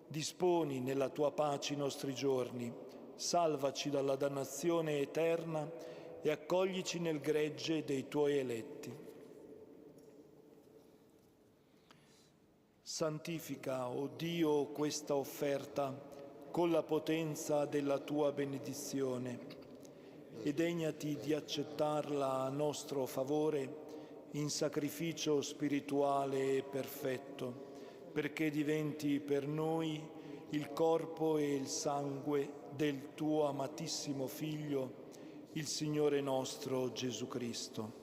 A: Disponi nella tua pace i nostri giorni, salvaci dalla dannazione eterna e accoglici nel gregge dei tuoi eletti. Santifica, o Dio, questa offerta con la potenza della tua benedizione e degnati di accettarla a nostro favore in sacrificio spirituale e perfetto, perché diventi per noi il corpo e il sangue del tuo amatissimo Figlio, il Signore nostro Gesù Cristo.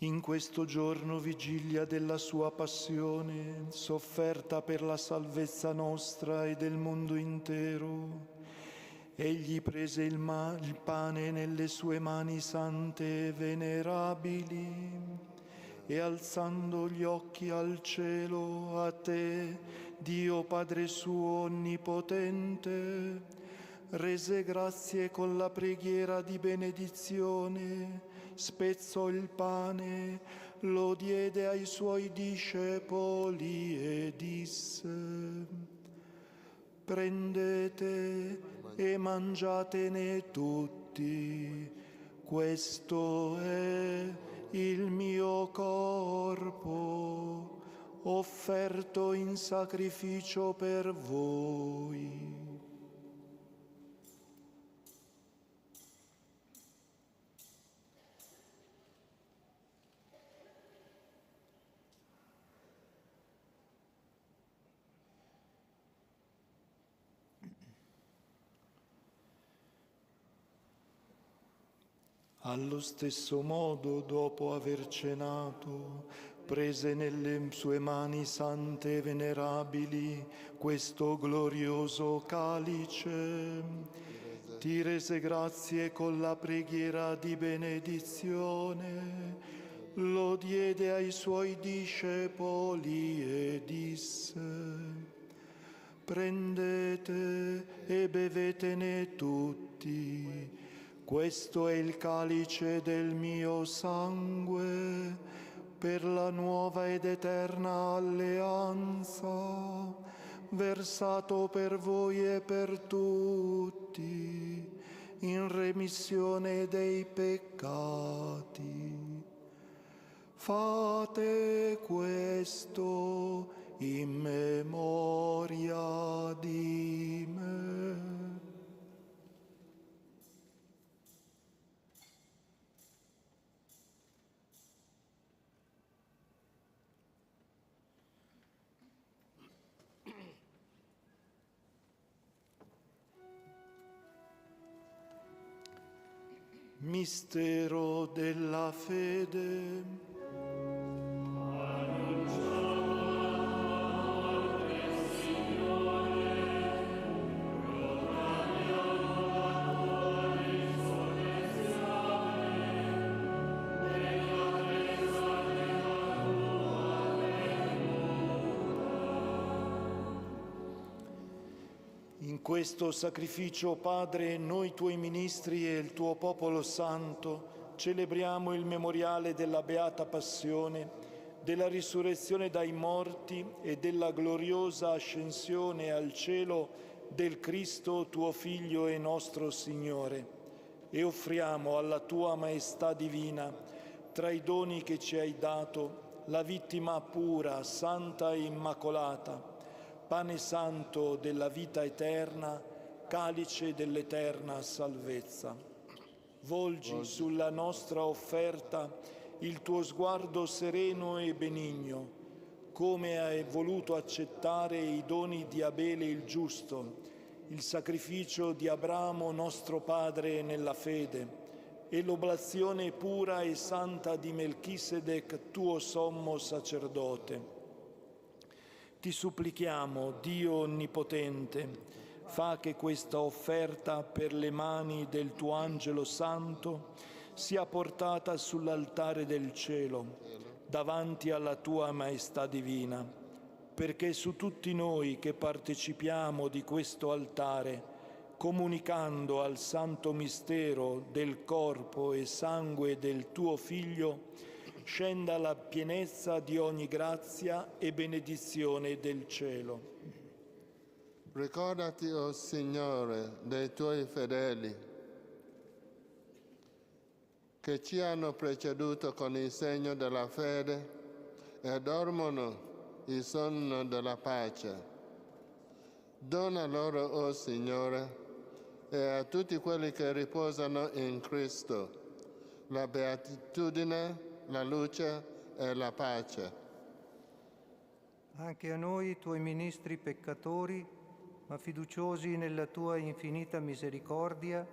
A: In questo giorno, vigilia della sua passione, sofferta per la salvezza nostra e del mondo intero, egli prese il pane nelle sue mani sante e venerabili e alzando gli occhi al cielo, a te, Dio Padre suo onnipotente, rese grazie con la preghiera di benedizione, spezzò il pane, lo diede ai suoi discepoli e disse: prendete e mangiatene tutti, questo è il mio corpo, offerto in sacrificio per voi. Allo stesso modo, dopo aver cenato, prese nelle sue mani sante e venerabili questo glorioso calice, ti rese grazie con la preghiera di benedizione, lo diede ai suoi discepoli e disse: prendete e bevetene tutti, questo è il calice del mio sangue per la nuova ed eterna alleanza, versato per voi e per tutti in remissione dei peccati. Fate questo in memoria di me. Mistero della fede. In questo sacrificio, Padre, noi tuoi ministri e il tuo popolo santo celebriamo il memoriale della Beata Passione, della risurrezione dai morti e della gloriosa ascensione al cielo del Cristo, tuo Figlio e nostro Signore, e offriamo alla tua maestà divina, tra i doni che ci hai dato, la vittima pura, santa e immacolata, pane santo della vita eterna, calice dell'eterna salvezza. Volgi sulla nostra offerta il tuo sguardo sereno e benigno, come hai voluto accettare i doni di Abele il giusto, il sacrificio di Abramo nostro padre nella fede e l'oblazione pura e santa di Melchisedec tuo sommo sacerdote. Ti supplichiamo, Dio Onnipotente, fa che questa offerta per le mani del tuo Angelo Santo sia portata sull'altare del cielo, davanti alla tua maestà divina, perché su tutti noi che partecipiamo di questo altare, comunicando al santo mistero del corpo e sangue del tuo Figlio, scenda la pienezza di ogni grazia e benedizione del cielo.
K: Ricordati, o Signore, dei tuoi fedeli, che ci hanno preceduto con il segno della fede e dormono il sonno della pace. Dona loro, o Signore, e a tutti quelli che riposano in Cristo, la beatitudine, la luce e la pace.
I: Anche a noi, tuoi ministri peccatori, ma fiduciosi nella tua infinita misericordia,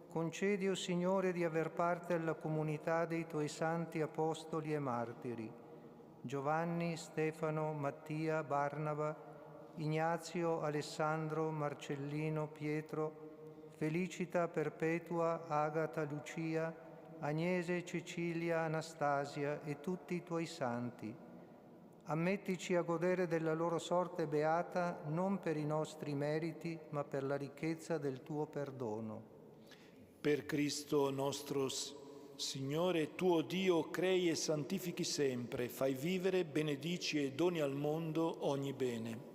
I: concedi, o Signore, di aver parte alla comunità dei tuoi santi apostoli e martiri, Giovanni, Stefano, Mattia, Barnaba, Ignazio, Alessandro, Marcellino, Pietro, Felicita, Perpetua, Agata, Lucia, Agnese, Cecilia, Anastasia e tutti i tuoi santi. Ammettici a godere della loro sorte beata non per i nostri meriti, ma per la ricchezza del tuo perdono.
A: Per Cristo nostro Signore, tuo Dio, crei e santifichi sempre, fai vivere, benedici e doni al mondo ogni bene.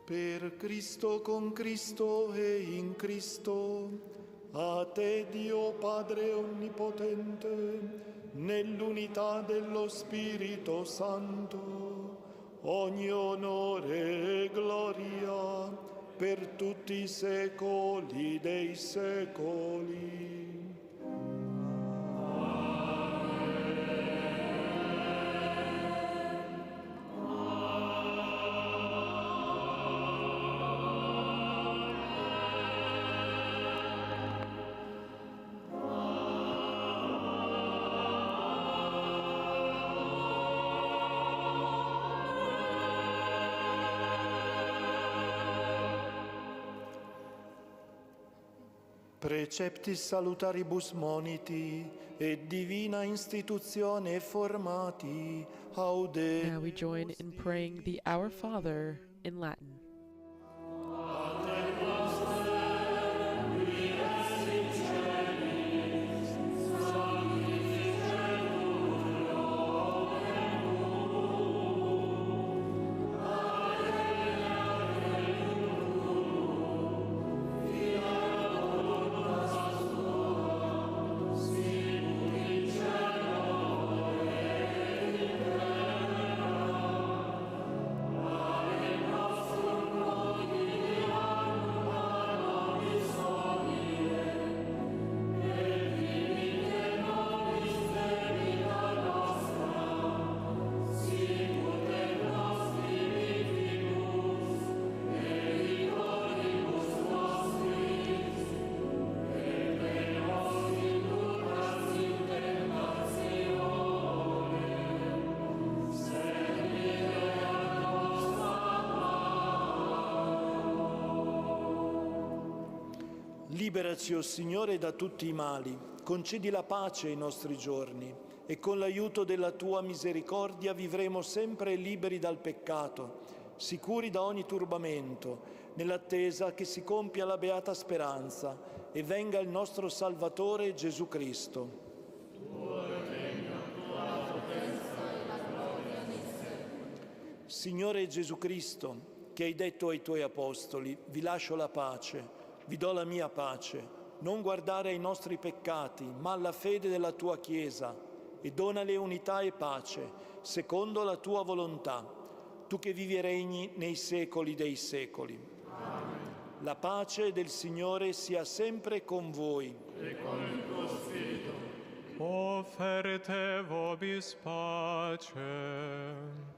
A: Per Cristo, con Cristo e in Cristo, a te Dio Padre Onnipotente, nell'unità dello Spirito Santo, ogni onore e gloria per tutti i secoli dei secoli. Preceptis salutaribus moniti, et divina institutione formati, aude.
C: Now we join in praying the Our Father in Latin.
A: Liberaci, o Signore, da tutti i mali, concedi la pace ai nostri giorni e con l'aiuto della Tua misericordia vivremo sempre liberi dal peccato, sicuri da ogni turbamento, nell'attesa che si compia la beata speranza e venga il nostro Salvatore Gesù Cristo. Signore Gesù Cristo, che hai detto ai Tuoi Apostoli, vi lascio la pace, vi do la mia pace, non guardare ai nostri peccati, ma alla fede della Tua Chiesa, e donale unità e pace, secondo la Tua volontà, Tu che vivi e regni nei secoli dei secoli. Amen. La pace del Signore sia sempre con voi.
B: E con il tuo spirito. Offerte vobis pace.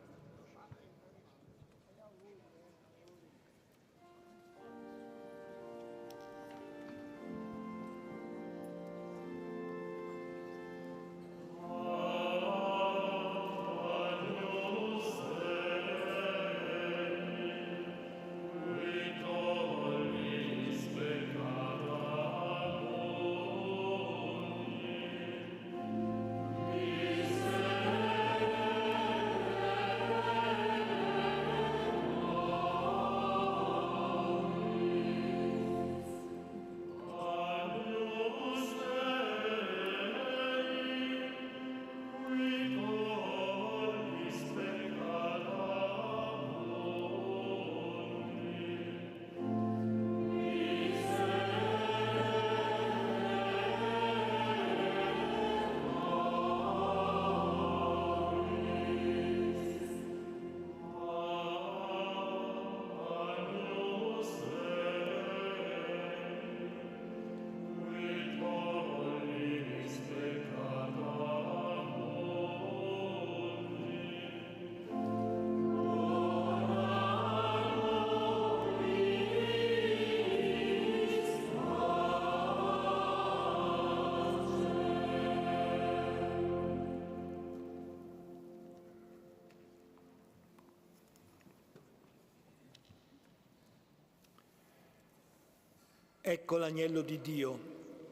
A: Ecco l'agnello di Dio,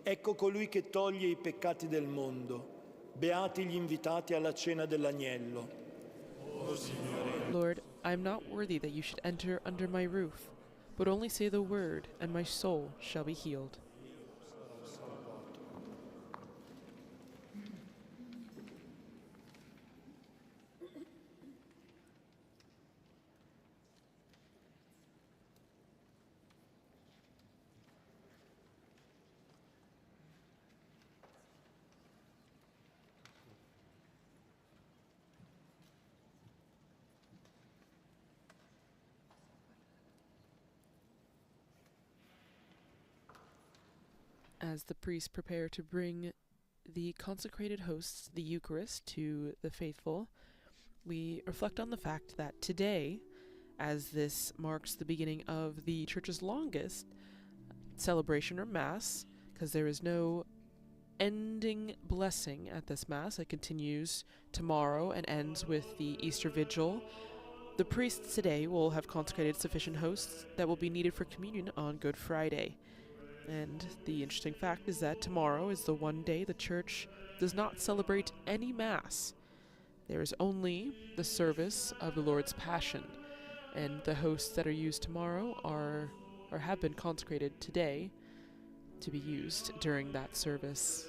A: ecco colui che toglie i peccati del mondo. Beati gli invitati alla cena dell'agnello.
C: O Signore. Lord, I am not worthy that you should enter under my roof, but only say the word, and my soul shall be healed. As the priests prepare to bring the consecrated hosts, the Eucharist, to the faithful, we reflect on the fact that today, as this marks the beginning of the Church's longest celebration or Mass, because there is no ending blessing at this Mass, it continues tomorrow and ends with the Easter Vigil. The priests today will have consecrated sufficient hosts that will be needed for communion on Good Friday. And the interesting fact is that tomorrow is the one day the Church does not celebrate any Mass. There is only the service of the Lord's Passion, and the hosts that are used tomorrow are or have been consecrated today to be used during that service.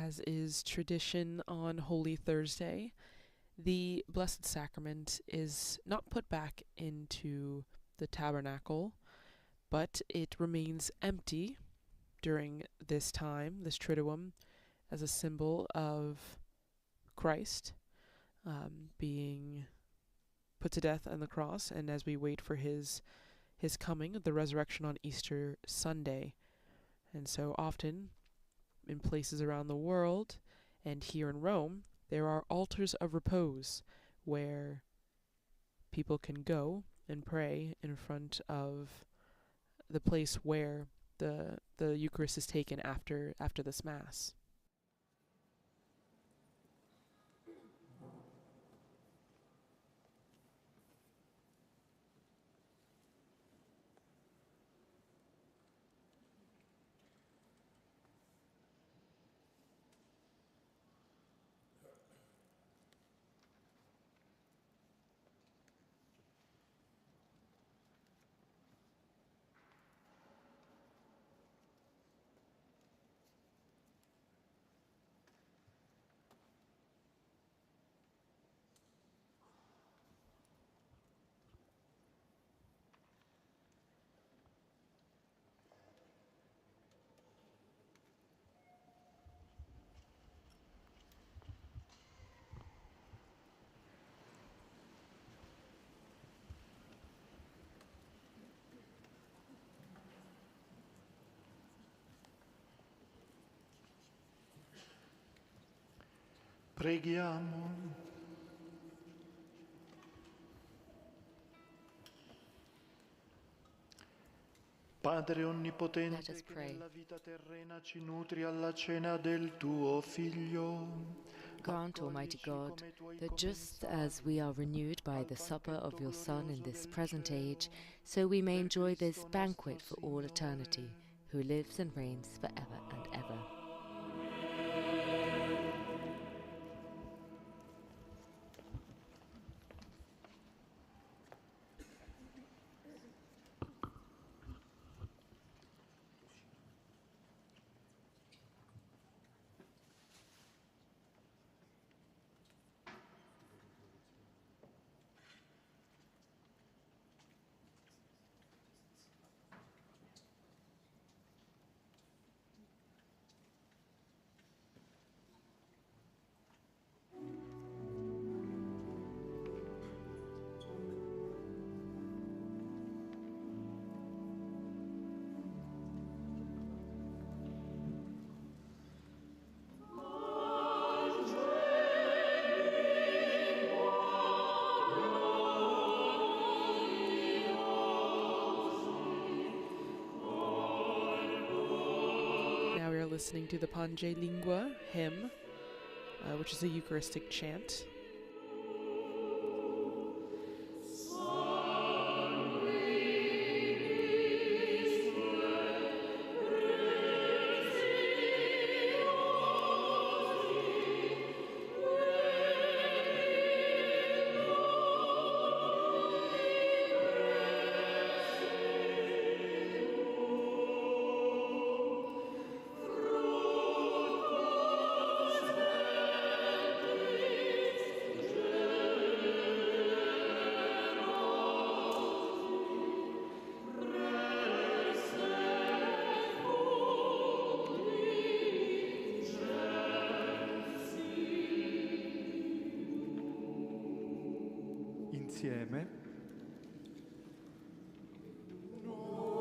C: As is tradition on Holy Thursday, the Blessed Sacrament is not put back into the tabernacle, but it remains empty during this time, this Triduum, as a symbol of Christ being put to death on the cross, and as we wait for his coming, the resurrection on Easter Sunday. And so often, in places around the world, and here in Rome, there are altars of repose where people can go and pray in front of the place where the Eucharist is taken after this Mass.
A: Preghiamo. Padre onnipotente,
D: Let us
A: che
D: pray.
A: nella vita terrena ci nutri alla cena del tuo Figlio.
D: Grant, Almighty God, that just as we are renewed by the supper of your Son in this present age, so we may enjoy this banquet for all eternity, who lives and reigns forever and ever.
C: Listening to the Pange Lingua hymn, which is a Eucharistic chant.
H: Insieme.
L: Oh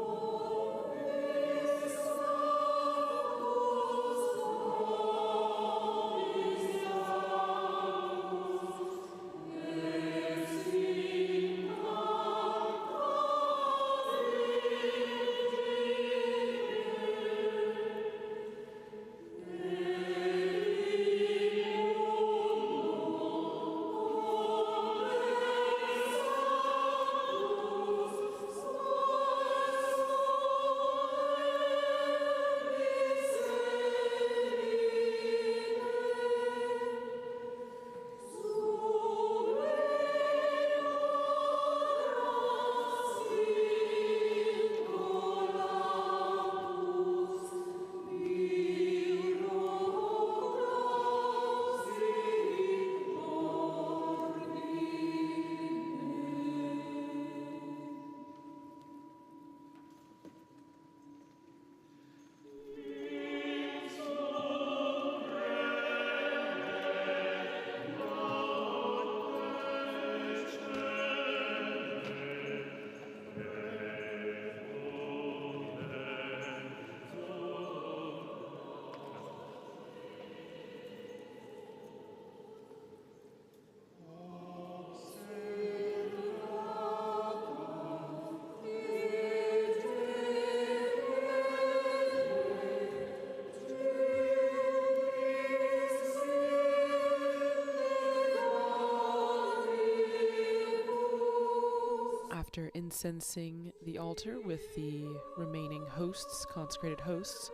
C: incensing the altar with the remaining hosts, consecrated hosts,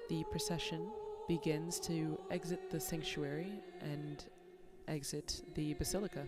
C: the procession begins to exit the sanctuary and exit the basilica.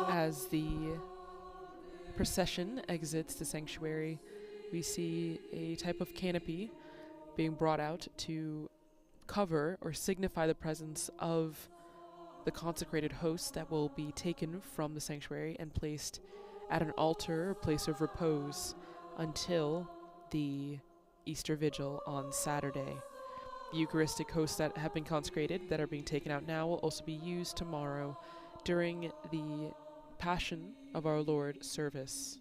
C: As the procession exits the sanctuary, we see a type of canopy being brought out to cover or signify the presence of the consecrated hosts that will be taken from the sanctuary and placed at an altar or place of repose until the Easter Vigil on Saturday. The Eucharistic hosts that have been consecrated that are being taken out now will also be used tomorrow during the Passion of our Lord service.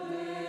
E: Lauda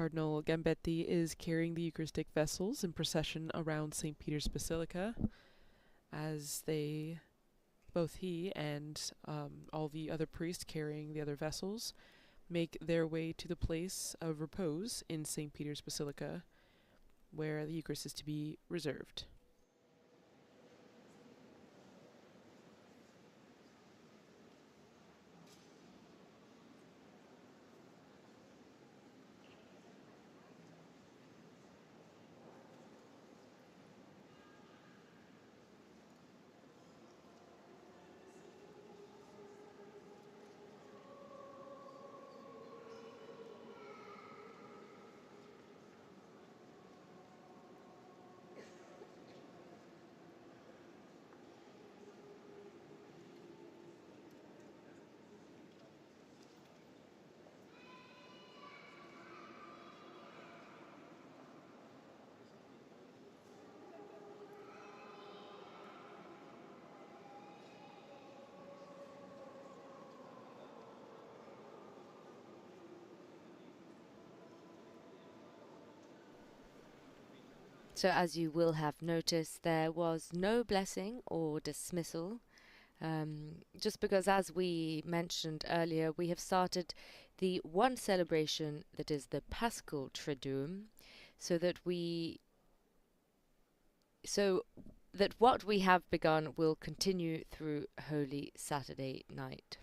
C: Cardinal Gambetti is carrying the Eucharistic vessels in procession around St. Peter's Basilica as both he and all the other priests carrying the other vessels make their way to the place of repose in St. Peter's Basilica where the Eucharist is to be reserved.
D: So as you will have noticed, there was no blessing or dismissal, just because, as we mentioned earlier, we have started the one celebration that is the Paschal Triduum, so that what we have begun will continue through Holy Saturday night.